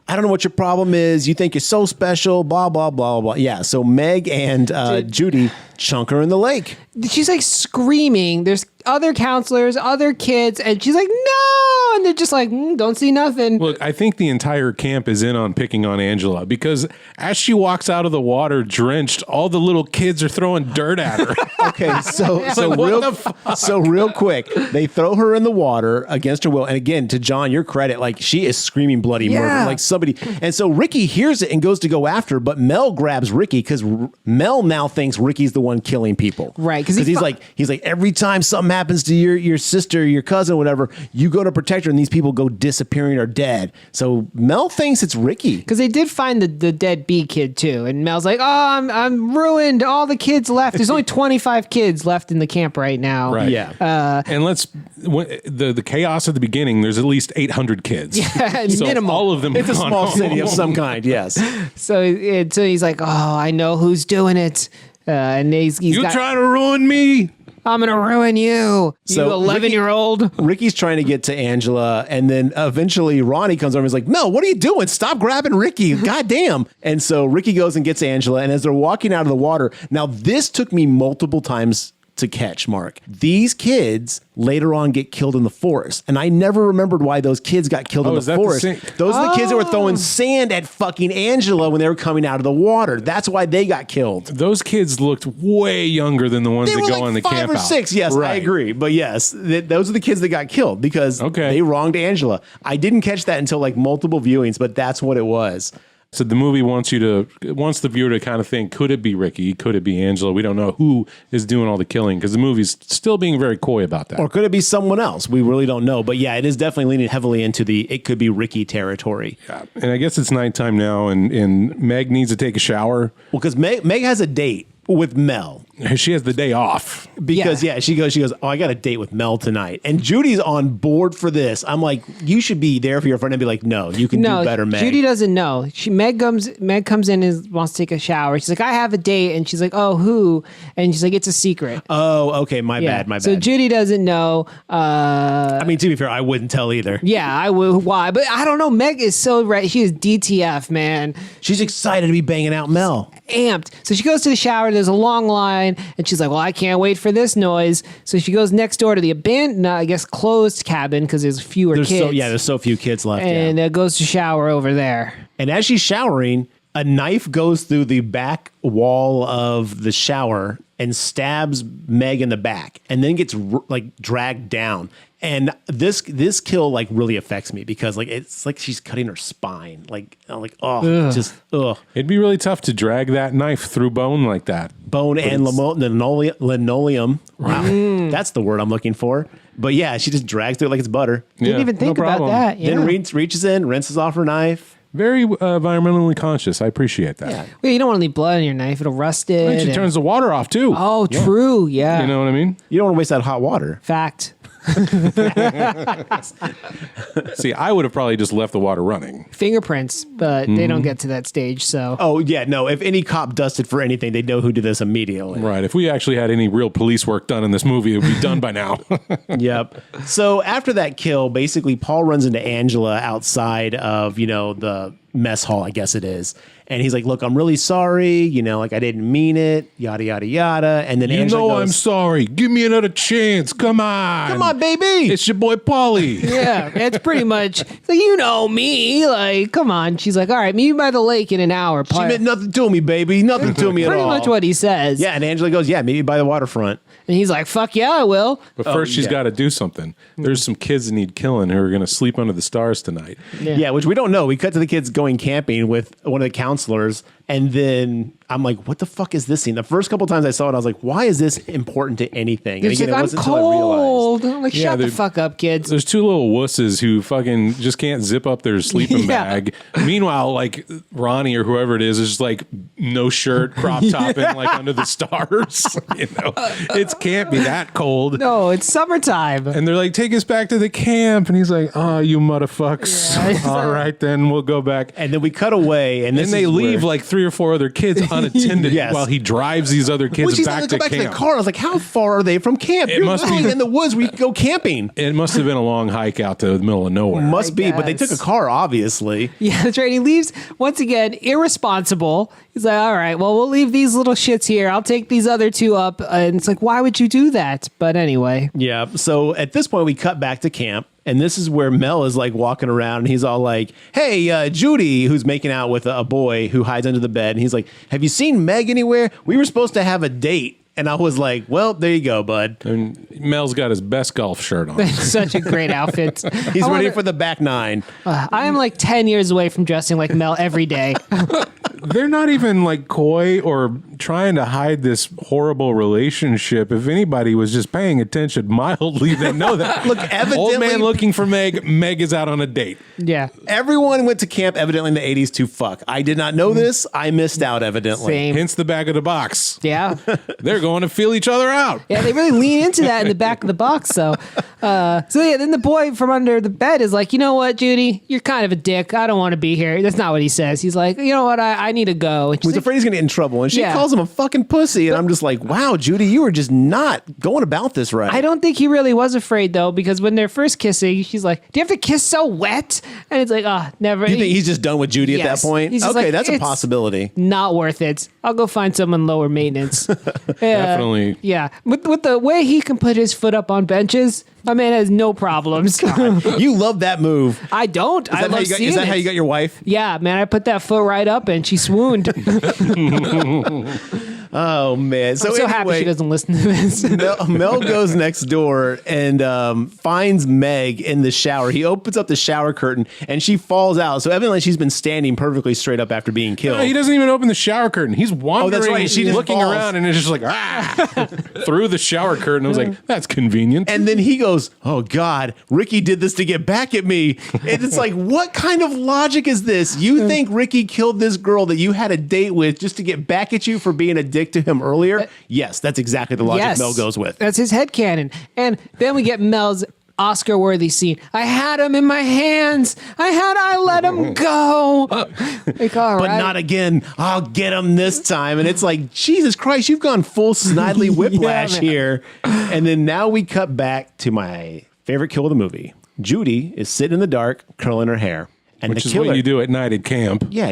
I don't know what your problem is. You think you're so special, blah, blah, blah, blah. Yeah, so Meg and Judy chunk her in the lake. She's like screaming. There's other counselors, other kids, and she's like, no. And they're just like, don't see nothing. Look, I think the entire camp is in on picking on Angela because as she walks out of the water drenched, all the little kids are throwing dirt at her. Okay, so real quick, they throw her in the water against her will. And again, to John, your credit, like she is screaming bloody murder, like somebody. And so Ricky hears it and goes to go after her, but Mel grabs Ricky because Mel now thinks Ricky's the one killing people. Right, because he's like every time something happens to your sister, your cousin, whatever, you go to protect her, and these people go disappearing or dead. So Mel thinks it's Ricky because they did find the dead bee kid too, and Mel's like, "Oh, I'm ruined. All the kids left. There's only 25 kids left in the camp right now." Right. Yeah. And the chaos at the beginning, there's at least 800 kids. Yeah, so minimum. all of them. It's a small city of some kind. Yes. So he's like, "Oh, I know who's doing it," and he's You got, trying to ruin me? I'm going to ruin you. So You 11-year-old. Ricky's trying to get to Angela, and then eventually Ronnie comes over and is like, Mel, what are you doing? Stop grabbing Ricky. God damn. And so Ricky goes and gets Angela, and as they're walking out of the water, now this took me multiple times to catch, Mark. These kids later on get killed in the forest, and I never remembered why those kids got killed in the forest. Those are the kids that were throwing sand at fucking Angela when they were coming out of the water. That's why they got killed. Those kids looked way younger than the ones They that were go like on the 5 camp or out. 6. Yes, I agree. But yes, those are the kids that got killed because they wronged Angela. I didn't catch that until like multiple viewings, but that's what it was. So the movie wants the viewer to kind of think, could it be Ricky? Could it be Angela? We don't know who is doing all the killing because the movie's still being very coy about that. Or could it be someone else? We really don't know. But yeah, it is definitely leaning heavily into the it could be Ricky territory. Yeah. And I guess it's nighttime now, and Meg needs to take a shower. Well, because Meg has a date with Mel. She has the day off. Because she goes, oh, I got a date with Mel tonight. And Judy's on board for this. I'm like, you should be there for your friend and be like, no, you can do better, Meg. Judy doesn't know. Meg comes in and wants to take a shower. She's like, I have a date. And she's like, oh, who? And she's like, it's a secret. Oh, okay. My bad. So Judy doesn't know. I mean, to be fair, I wouldn't tell either. Yeah, I would. Why? But I don't know. Meg is so right. She is DTF, man. She's excited to be banging out Mel. Amped. So she goes to the shower. There's a long line, and she's like, well, I can't wait for this noise. So she goes next door to the abandoned, I guess, closed cabin because there's fewer kids. There's so few kids left. And goes to shower over there. And as she's showering, a knife goes through the back wall of the shower and stabs Meg in the back and then gets like dragged down. And this kill like really affects me because like it's like she's cutting her spine. Like just ugh. It'd be really tough to drag that knife through bone like that. Bone and linoleum. Wow, that's the word I'm looking for. But yeah, she just drags through it like it's butter. Didn't even think about that. Yeah. Then reaches in, rinses off her knife. Very environmentally conscious. I appreciate that. Yeah. Well, you don't want to leave blood on your knife. It'll rust it. And she turns the water off too. Oh, true. Yeah. You know what I mean? You don't want to waste that hot water. Fact. See, I would have probably just left the water running. Fingerprints, but they don't get to that stage. So. Oh yeah, no. If any cop dusted for anything, they'd know who did this immediately. Right. If we actually had any real police work done in this movie, it would be done by now. Yep. So after that kill, basically Paul runs into Angela outside of the mess hall, I guess it is. And he's like, look, I'm really sorry. Like I didn't mean it, yada, yada, yada. And then Angela goes, I'm sorry. Give me another chance. Come on. Come on, baby. It's your boy, Paulie. Yeah, it's pretty much, like, you know me. Like, come on. She's like, all right, meet me by the lake in an hour. She meant nothing to me, baby. Nothing to me at all. Pretty much what he says. Yeah, and Angela goes, yeah, meet me by the waterfront. And he's like, fuck yeah, I will. But first, she's got to do something. There's some kids that need killing who are going to sleep under the stars tonight. Yeah, which we don't know. We cut to the kids going camping with one of the counselors. And then I'm like, what the fuck is this scene? The first couple times I saw it, I was like, why is this important to anything? And again, it wasn't until I realized. I'm like, shut the fuck up, kids. There's two little wusses who fucking just can't zip up their sleeping bag. Meanwhile, like Ronnie or whoever it is just like no shirt, crop topping, like under the stars. It can't be that cold. No, it's summertime. And they're like, take us back to the camp. And he's like, oh, you motherfucks. Yeah. All right, then we'll go back. And then we cut away. And they leave like 3 or 4 other kids unattended while he drives these other kids back to camp. To the car. I was like, how far are they from camp? You're literally in the woods where you can go camping. It must have been a long hike out to the middle of nowhere. Must be, but they took a car, obviously. Yeah, that's right. He leaves, once again, irresponsible. He's like, all right, well, we'll leave these little shits here. I'll take these other 2 up. And it's like, why would you do that? But anyway. Yeah, so at this point, we cut back to camp. And this is where Mel is like walking around and he's all like, hey, Judy, who's making out with a boy who hides under the bed. And he's like, have you seen Meg anywhere? We were supposed to have a date. And I was like, well, there you go, bud. And Mel's got his best golf shirt on. Such a great outfit. He's ready for the back 9. I am like 10 years away from dressing like Mel every day. They're not even like coy or trying to hide this horrible relationship. If anybody was just paying attention mildly, they know that. Look, evidently, old man looking for Meg. Meg is out on a date. Yeah. Everyone went to camp evidently in the 80s to fuck. I did not know this. I missed out evidently. Same. Hence the back of the box. Yeah. They're going to feel each other out. Yeah, they really lean into that in the back of the box. So then the boy from under the bed is like, you know what, Judy, you're kind of a dick. I don't want to be here. That's not what he says. He's like, you know what, I need to go. He's afraid he's going to get in trouble. And she calls calls him a fucking pussy. And I'm just like, wow, Judy, you were just not going about this right. I don't think he really was afraid though, because when they're first kissing, she's like, "Do you have to kiss so wet?" And it's like, "Oh, never." You think he's just done with Judy at Yes. that point? He's just Okay, like, that's a "It's possibility. Not worth it. I'll go find someone lower maintenance." Definitely. Yeah, with the way he can put his foot up on benches, my man has no problems. You love that move. I don't. I love seeing Is that it. how you got your wife? Yeah, man, I put that foot right up and she swooned. Oh man! I'm so happy she doesn't listen to this. Mel goes next door and finds Meg in the shower. He opens up the shower curtain and she falls out. So evidently she's been standing perfectly straight up after being killed. No, he doesn't even open the shower curtain. He's wandering. that's right. She just looking falls. around and it's just like through the shower curtain. I was like, that's convenient. And then he goes, "Oh God, Ricky did this to get back at me." And it's like, what kind of logic is this? You think Ricky killed this girl that you had a date with just to get back at you for being a dick to him earlier? Yes, that's exactly the logic Mel goes with. That's his headcanon. And then we get Mel's Oscar-worthy scene. "I had him in my hands. I let him go." Like, all But right. not again. I'll get him this time. And it's like, Jesus Christ, you've gone full Snidely Whiplash man. here. And then now we cut back to my favorite kill of the movie. Judy is sitting in the dark, curling her hair. And Which the is killer, what you do at night at camp. Yeah.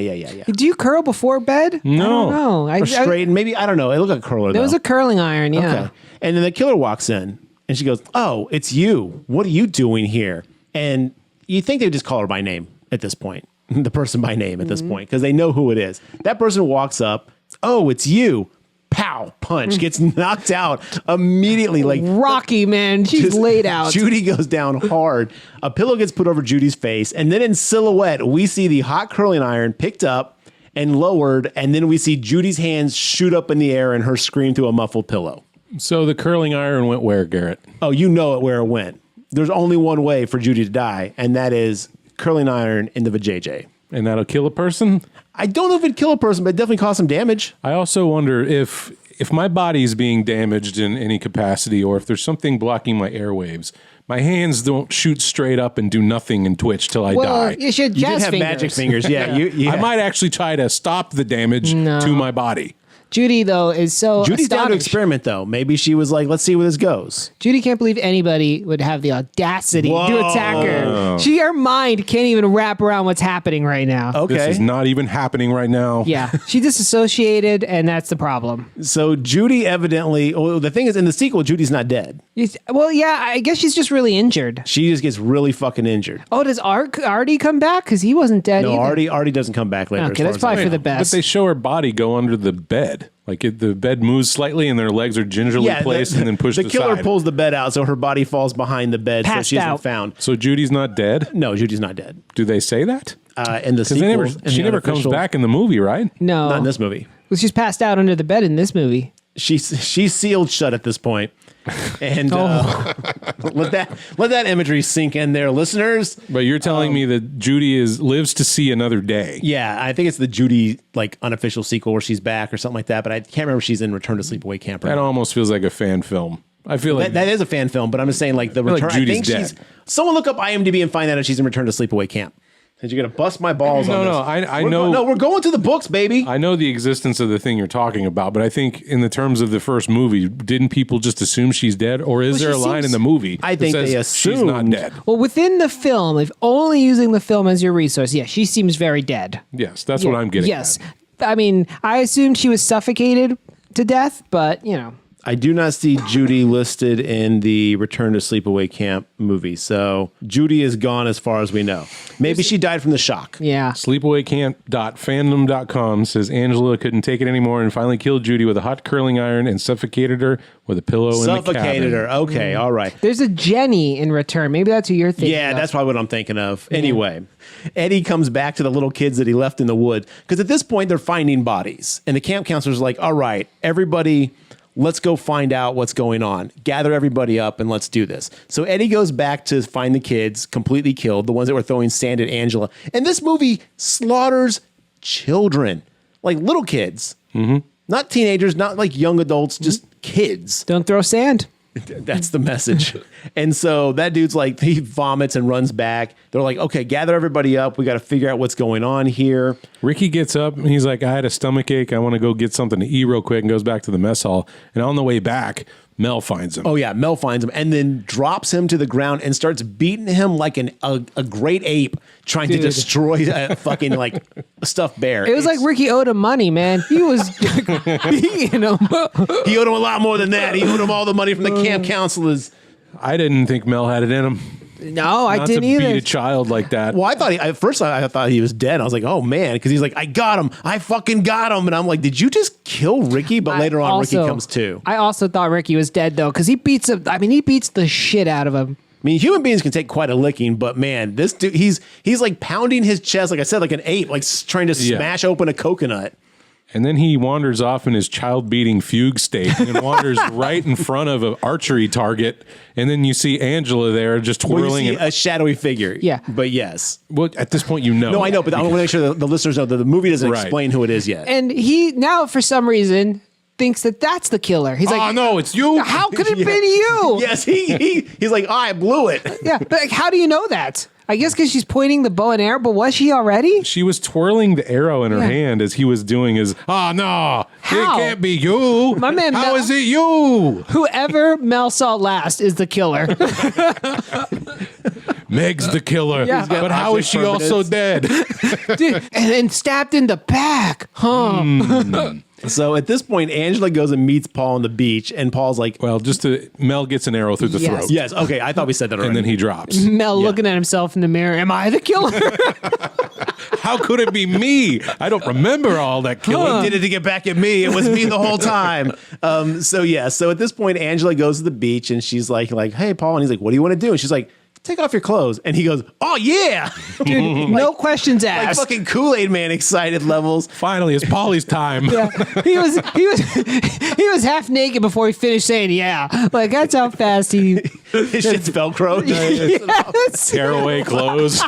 Do you curl before bed? No. I don't know. Or straighten, maybe, I don't know. It looked like a curler, There though. was a curling iron, yeah. Okay. And then the killer walks in and she goes, "Oh, it's you. What are you doing here?" And you think they would just call her by name at this point, the person by name at this point, because they know who it is. That person walks up, "Oh, it's you." Pow, punch, gets knocked out immediately. Like Rocky, man. She's just- laid out. Judy goes down hard. A pillow gets put over Judy's face. And then in silhouette, we see the hot curling iron picked up and lowered. And then we see Judy's hands shoot up in the air and her scream through a muffled pillow. So the curling iron went where, Garrett? Oh, you know it where it went. There's only one way for Judy to die, and that is curling iron in the vajayjay. And that'll kill a person? I don't know if it'd kill a person, but it definitely cause some damage. I also wonder if my body's being damaged in any capacity or if there's something blocking my airwaves. My hands don't shoot straight up and do nothing and twitch till I die. You should You did jazz have fingers. magic fingers. Yeah, I might actually try to stop the damage to my body. Judy, though, is so Judy's down to astonished. experiment, though. Maybe she was like, let's see where this goes. Judy can't believe anybody would have the audacity to Whoa. attack her. Her mind can't even wrap around what's happening right now. Okay. This is not even happening right now. Yeah, she disassociated, and that's the problem. So Judy evidently, well, the thing is, in the sequel, Judy's not dead. Well, yeah, I guess she's just really injured. She just gets really fucking injured. Oh, does Artie come back? Because he wasn't dead No, either. Artie doesn't come back later. Okay, that's probably for the But best. they show her body go under the bed. Like the bed moves slightly and their legs are gingerly placed and then pushed the aside. killer pulls the bed out, so her body falls behind the bed, so Passed she isn't out. found. So Judy's not dead? No, Judy's not dead. Do they say that? In the Because sequel, she never comes back in the movie, right? No. Not in this movie. Well, she's passed out under the bed in this movie. She's sealed shut at this point. And let that imagery sink in there, listeners. But you're telling me that Judy lives to see another day. Yeah, I think it's the Judy unofficial sequel where she's back or something like that. But I can't remember if she's in Return to Sleepaway Camp. Or That not. almost feels like a fan film. I feel like That is a fan film, but I'm just saying the feel like Return. Judy's I think dead. she's. Someone look up IMDb and find out if she's in Return to Sleepaway Camp. Because you're gonna bust my balls on this. No, I We're know. no, we're going to the books, baby. I know the existence of the thing you're talking about, but I think in the terms of the first movie, didn't people just assume she's dead, or is Well, there a she line seems- in the movie? I that think says they she's not assumed- dead? Well, within the film, if only using the film as your resource, yeah, she seems very dead. Yes, that's what I'm getting. Yes. at. I mean, I assumed she was suffocated to death, but, I do not see Judy listed in the Return to Sleepaway Camp movie. So Judy is gone as far as we know. Maybe she died from the shock. yeah. Sleepawaycamp.fandom.com says Angela couldn't take it anymore and finally killed Judy with a hot curling iron and suffocated her with a pillow in the cabin. Suffocated her. Okay, all right. There's a Jenny in Return. Maybe that's who you're thinking Yeah, of. that's probably what I'm thinking of. Anyway, Eddie comes back to the little kids that he left in the wood. Because at this point, they're finding bodies. And the camp counselor's like, all right, everybody, let's go find out what's going on. Gather everybody up and let's do this. So Eddie goes back to find the kids completely killed, the ones that were throwing sand at Angela. And this movie slaughters children, like little kids. Mm-hmm. Not teenagers, not like young adults, just kids. Don't throw sand. That's the message. And so that dude's like, he vomits and runs back. They're like, okay, gather everybody up. We got to figure out what's going on here. Ricky gets up and he's like, I had a stomach ache. I want to go get something to eat real quick, and goes back to the mess hall. And on the way back, Mel finds him. Oh, yeah. Mel finds him and then drops him to the ground and starts beating him like a great ape trying to destroy a fucking like stuffed bear. It was like Ricky owed him money, man. He was beating him. He owed him a lot more than that. He owed him all the money from the camp counselors. I didn't think Mel had it in him. No, I Not didn't to either. beat a child like that. Well, I thought at first I thought he was dead. I was like, oh man, because he's like, I got him, I fucking got him, and I'm like, did you just kill Ricky? But later on, Ricky comes too. I also thought Ricky was dead though, because he beats him. I mean, he beats the shit out of him. I mean, human beings can take quite a licking, but man, this dude, he's like pounding his chest, like I said, like an ape, like trying to smash open a coconut. And then he wanders off in his child-beating fugue state and wanders right in front of an archery target. And then you see Angela there just twirling. Well, you see a shadowy figure. Yeah. But yes. Well, at this point, you know. No, I know, but I want to make sure that the listeners know that the movie doesn't Right. explain who it is yet. And he now, for some reason, thinks that that's the killer. He's like, oh, no, it's you. how could it be you? Yes, he's like, I blew it. Yeah, but like, how do you know that? I guess because she's pointing the bow and arrow, but was she already? She was twirling the arrow in her hand as he was doing his, oh, no, How? it can't be you. My man How Mel- is it you? Whoever Mel saw last is the killer. Meg's the killer. Yeah. But how is she also dead? Dude, and stabbed in the back. Huh. So at this point, Angela goes and meets Paul on the beach, and Paul's like, Well, Mel gets an arrow through the Yes. throat. yes, okay, I thought we said that already. And then he drops. Mel looking at himself in the mirror. Am I the killer? How could it be me? I don't remember all that killing. He did it to get back at me. It was me the whole time. So at this point, Angela goes to the beach and she's like, hey, Paul. And he's like, what do you want to do? And she's like, take off your clothes. And he goes, oh, yeah. Dude, no questions Like asked. fucking Kool-Aid Man excited levels. Finally, it's Polly's time. Yeah. He was half naked before he finished saying yeah. Like that's how fast he His shit's Velcro. yes. Tear away clothes.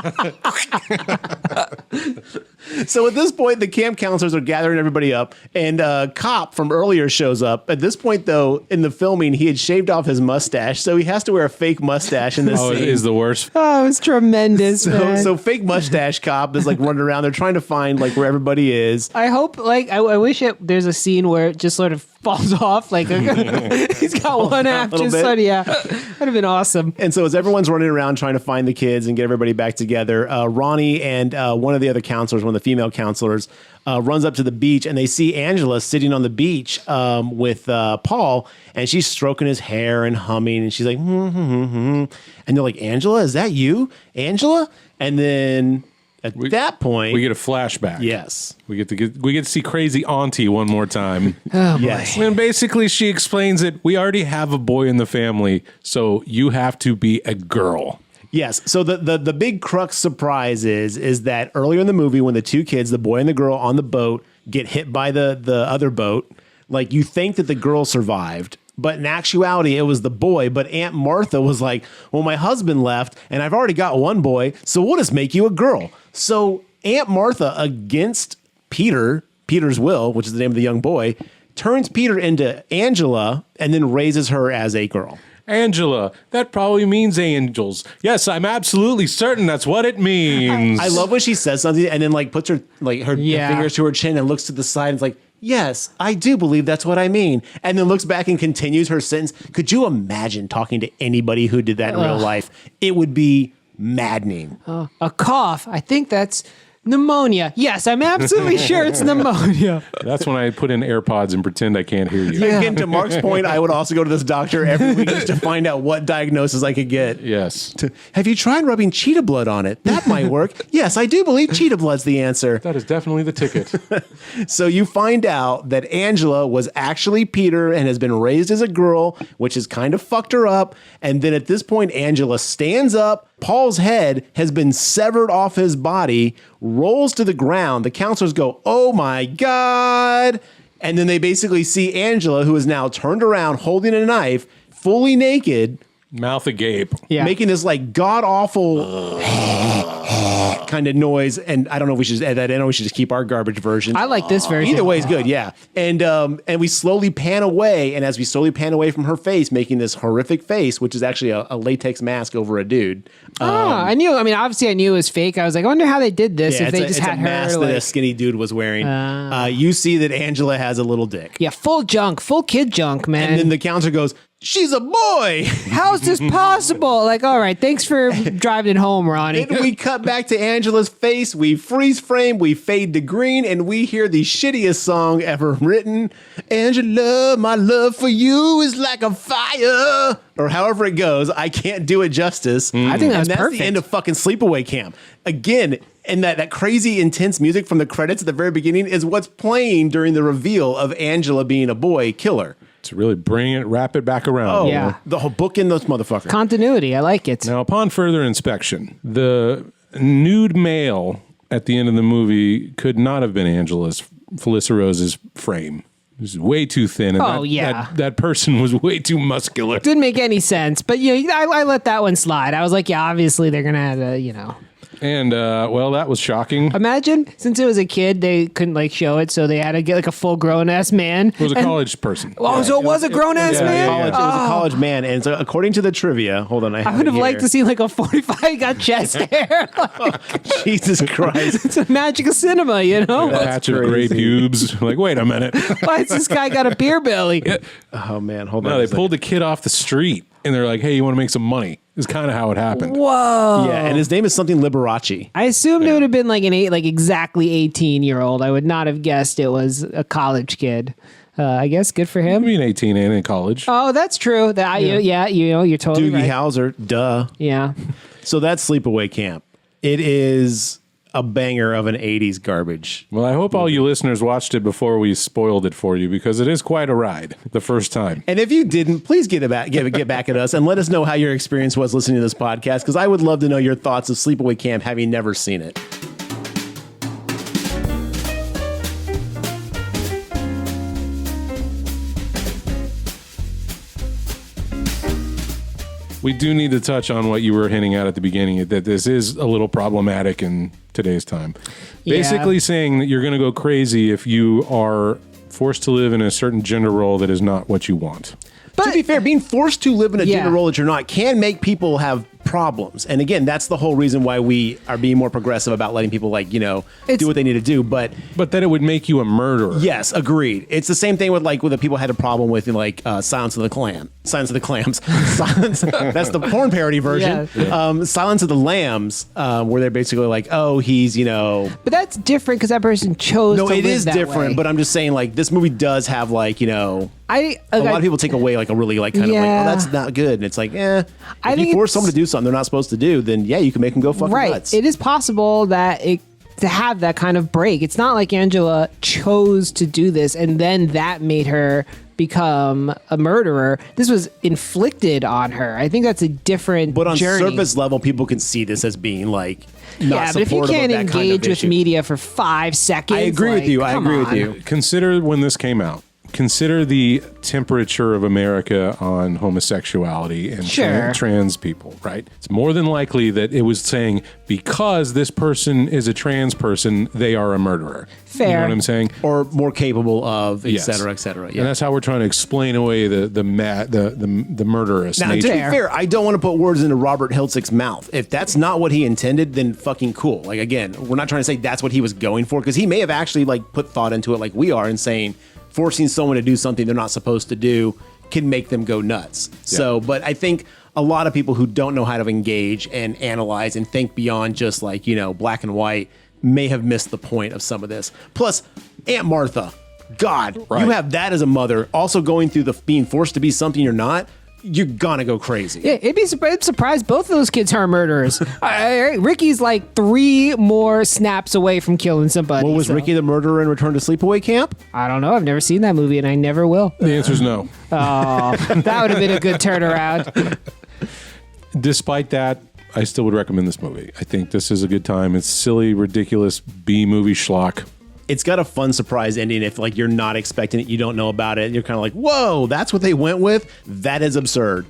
So at this point, the camp counselors are gathering everybody up, and a cop from earlier shows up. At this point, though, in the filming, he had shaved off his mustache, so he has to wear a fake mustache in this Oh, it scene. is the worst. Oh, it was tremendous, man. So fake mustache cop is like running around. They're trying to find like where everybody is. I hope, like, I wish there's a scene where it just sort of falls off. Like, he's got one half little just bit. sort of, yeah. That'd have been awesome. And so as everyone's running around trying to find the kids and get everybody back together, Ronnie and one of the other counselors, one of the female counselors, runs up to the beach, and they see Angela sitting on the beach with Paul, and she's stroking his hair and humming, and she's like, and they're like, Angela, is that you, Angela? And then at that point, We get a flashback. yes, We get to see crazy auntie one more time. Oh, boy. yes. And basically she explains it. We already have a boy in the family, so you have to be a girl. Yes. So the big crux surprise is that earlier in the movie, when the two kids, the boy and the girl on the boat, get hit by the other boat, like you think that the girl survived, but in actuality it was the boy. But Aunt Martha was like, well, my husband left and I've already got one boy, so we'll just make you a girl. So Aunt Martha, against Peter's will, which is the name of the young boy, turns Peter into Angela and then raises her as a girl. Angela, that probably means angels. Yes, I'm absolutely certain that's what it means. I love when she says something and then like puts her fingers to her chin and looks to the side and is like, yes, I do believe that's what I mean. And then looks back and continues her sentence. Could you imagine talking to anybody who did that in real life? It would be maddening. A cough. I think that's pneumonia. Yes, I'm absolutely sure it's pneumonia. That's when I put in AirPods and pretend I can't hear you. Again, to Mark's point, I would also go to this doctor every week just to find out what diagnosis I could get. Yes. Have you tried rubbing cheetah blood on it? That might work. Yes, I do believe cheetah blood's the answer. That is definitely the ticket. So you find out that Angela was actually Peter and has been raised as a girl, which has kind of fucked her up. And then at this point, Angela stands up. Paul's head has been severed off his body, rolls to the ground. The counselors go, oh my God. And then they basically see Angela, who is now turned around holding a knife, fully naked, Mouth agape. Yeah. making this like god awful kind of noise. And I don't know if we should add that in or we should just keep our garbage version. I like this version. Either way is good, yeah. And we slowly pan away, and as we slowly pan away from her face, making this horrific face, which is actually a latex mask over a dude. I knew. I mean, obviously, I knew it was fake. I was like, I wonder how they did this. Yeah, if they just had a her mask that a skinny dude was wearing. You see that Angela has a little dick. yeah, full junk, full kid junk, man. And then the counselor goes, "She's a boy." How's this possible? Like, all right, thanks for driving it home, Ronnie. And we cut back to Angela's face. We freeze frame. We fade to green, and we hear the shittiest song ever written. Angela, my love for you is like a fire, or however it goes. I can't do it justice. I think that's and that's perfect. the end of fucking Sleepaway Camp. Again, and that crazy intense music from the credits at the very beginning is what's playing during the reveal of Angela being a boy killer. To really wrap it back around. Oh, Yeah. the whole book in those motherfuckers. Continuity. I like it. Now, upon further inspection, the nude male at the end of the movie could not have been Felissa Rose's frame. It was way too thin. And that person was way too muscular. Didn't make any sense, but I let that one slide. I was like, yeah, obviously they're gonna have a, And, well, that was shocking. Imagine, since it was a kid, they couldn't show it, so they had to get a full grown ass man. It was a college person. Oh, so it was a grown ass man. It was a college man, and so according to the trivia, hold on, I would have liked to see a 45 got chest hair. Jesus Christ, it's a magic of cinema, A patch of gray pubes. Wait a minute. Why has this guy got a beer belly? Oh man, hold on. No, they pulled the kid off the street, and they're like, "Hey, you want to make some money?" Is kind of how it happened. Whoa. Yeah, and his name is something Liberace. I assumed it would have been exactly 18-year-old. I would not have guessed it was a college kid. I guess good for I him. mean, 18 and in college. Oh, that's true. You're totally Doogie right. Howser, duh. Yeah. So that's Sleepaway Camp. It is a banger of an 80s garbage. Well, I hope all you listeners watched it before we spoiled it for you, because it is quite a ride the first time. And if you didn't, please get back at us and let us know how your experience was listening to this podcast, because I would love to know your thoughts of Sleepaway Camp having never seen it. We do need to touch on what you were hinting at the beginning, that this is a little problematic in today's time. Yeah. Basically saying that you're going to go crazy if you are forced to live in a certain gender role that is not what you want. To be fair, being forced to live in a Yeah. gender role that you're not can make people have problems. And again, that's the whole reason why we are being more progressive about letting people do what they need to do. But that it would make you a murderer. yes, agreed. It's the same thing with with the people had a problem with Silence of the Clams. Silence, that's the porn parody version. Yeah. Silence of the Lambs, where they're basically oh, he's But that's different because that person chose No, to it live is that different, way. but I'm just saying this movie does have a lot of people take away a really oh, that's not good. And it's I if think you force it's- someone to do something they're not supposed to do, then yeah, you can make them go fucking right. nuts. It is possible that to have that kind of break. It's not like Angela chose to do this and then that made her become a murderer. This was inflicted on her. I think that's a different But on journey. surface level, people can see this as being not yeah, but if you supportive of can't that kind of engage with issue. media for 5 seconds, I agree with you. I come agree with on. you. Consider when this came out. Consider the temperature of America on homosexuality and Sure. trans people, right? It's more than likely that it was saying, because this person is a trans person, they are a murderer. You know Fair. what I'm saying? Or more capable of, et Yes. cetera, et cetera. Yeah. And that's how we're trying to explain away the murderous Now, to nature. be fair, I don't want to put words into Robert Hiltzick's mouth. If that's not what he intended, then fucking cool. Again, we're not trying to say that's what he was going for, because he may have actually put thought into it like we are and saying forcing someone to do something they're not supposed to do can make them go nuts. Yeah. So, but I think a lot of people who don't know how to engage and analyze and think beyond just black and white may have missed the point of some of this. Plus, Aunt Martha, God, Right. you have that as a mother also going through the being forced to be something you're not. You're gonna go crazy. Yeah, I'm surprised both of those kids are murderers. Ricky's 3 more snaps away from killing somebody. Well, was so- Ricky the murderer in Return to Sleepaway Camp? I don't know. I've never seen that movie, and I never will. The answer is no. Oh, that would have been a good turnaround. Despite that, I still would recommend this movie. I think this is a good time. It's silly, ridiculous B-movie schlock. It's got a fun surprise ending if you're not expecting it, you don't know about it, and you're kind of whoa, that's what they went with? That is absurd.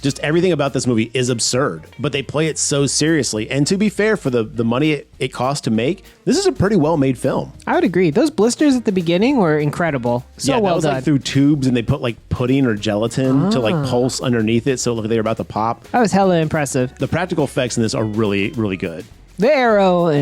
Just everything about this movie is absurd, but they play it so seriously. And to be fair, for the money it cost to make, this is a pretty well-made film. I would agree. Those blisters at the beginning were incredible. So that well was done. like through tubes, and they put like pudding or gelatin to like pulse underneath it, so it looked like they were about to pop. That was hella impressive. The practical effects in this are really, really good. The arrow, but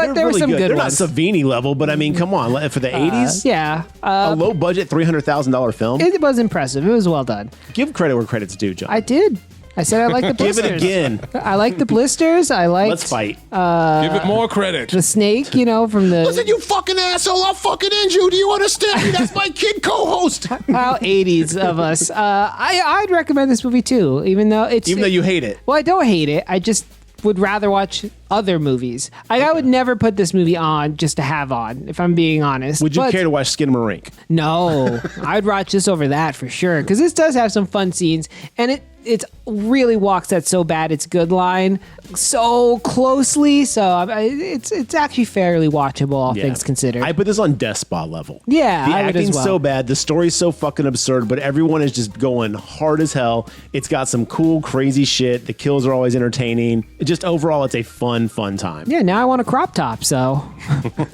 They're there were really some good They're ones. not Savini level, but I mean, come on, for the 80s, Yeah, a low budget $300,000 film. it was impressive. It was well done. Give credit where credit's due, John. I did. I said I like the Give blisters. it again. I like the blisters. I liked Let's fight. Give it more credit. the snake, from the Listen, you fucking asshole! I'll fucking end you. Do you understand me? That's my kid co-host. how 80s of us. I'd recommend this movie too, even though you hate it. Well, I don't hate it. I just would rather watch other movies. I would never put this movie on just to have on, if I'm being honest. Would you But care to watch Skinamarink? No, I'd watch this over that for sure, because this does have some fun scenes, and it really walks that "so bad it's good" line so closely. So it's actually fairly watchable, all things considered. I put this on Despot level. Yeah, the I would as acting's well. so bad, the story's so fucking absurd, but everyone is just going hard as hell. It's got some cool, crazy shit. The kills are always entertaining. Just overall, it's a fun time. Yeah, now I want a crop top. So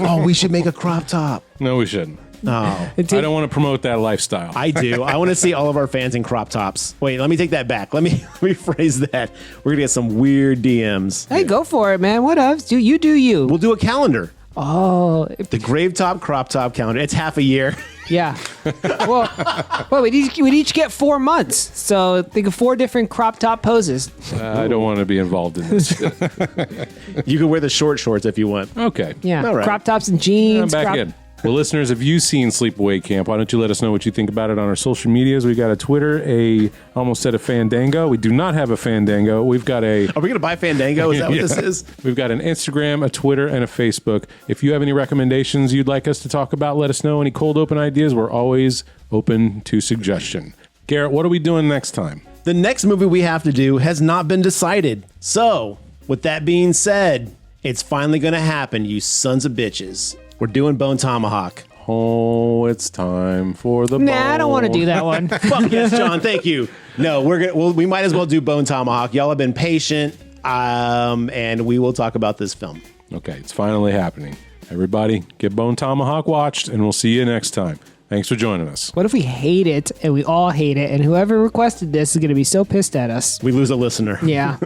Oh, we should make a crop top. No, we shouldn't. Oh, I don't want to promote that lifestyle. I do. I want to see all of our fans in crop tops. Wait, let me take that back. Let me rephrase that. We're gonna get some weird DMs. hey, go for it, man. What else? Do you? We'll do a calendar. Oh, The GraveTalk crop top calendar. It's half a year. yeah. well, we'd each get 4 months. So think of 4 different crop top poses. I don't want to be involved in this. You can wear the short shorts if you want. Okay. Yeah, All right. crop tops and I'm jeans. back in. Well, listeners, have you seen Sleepaway Camp? Why don't you let us know what you think about it on our social medias? We got a Twitter, almost said a Fandango. We do not have a Fandango. We've got a... Are we gonna buy Fandango? Is that what this is? We've got an Instagram, a Twitter, and a Facebook. If you have any recommendations you'd like us to talk about, let us know. Any cold open ideas, we're always open to suggestion. Garrett, what are we doing next time? The next movie we have to do has not been decided. So, with that being said, it's finally gonna happen, you sons of bitches. We're doing Bone Tomahawk. Oh, it's time for the Nah, I don't want to do that one. Fuck yes, John. Thank you. No, we might as well do Bone Tomahawk. Y'all have been patient, and we will talk about this film. Okay, it's finally happening. Everybody, get Bone Tomahawk watched, and we'll see you next time. Thanks for joining us. What if we hate it and we all hate it, and whoever requested this is going to be so pissed at us? We lose a listener. Yeah.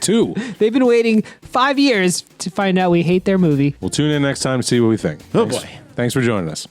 2. They've been waiting 5 years to find out we hate their movie. We'll tune in next time to see what we think. Oh, Thanks. boy. Thanks for joining us.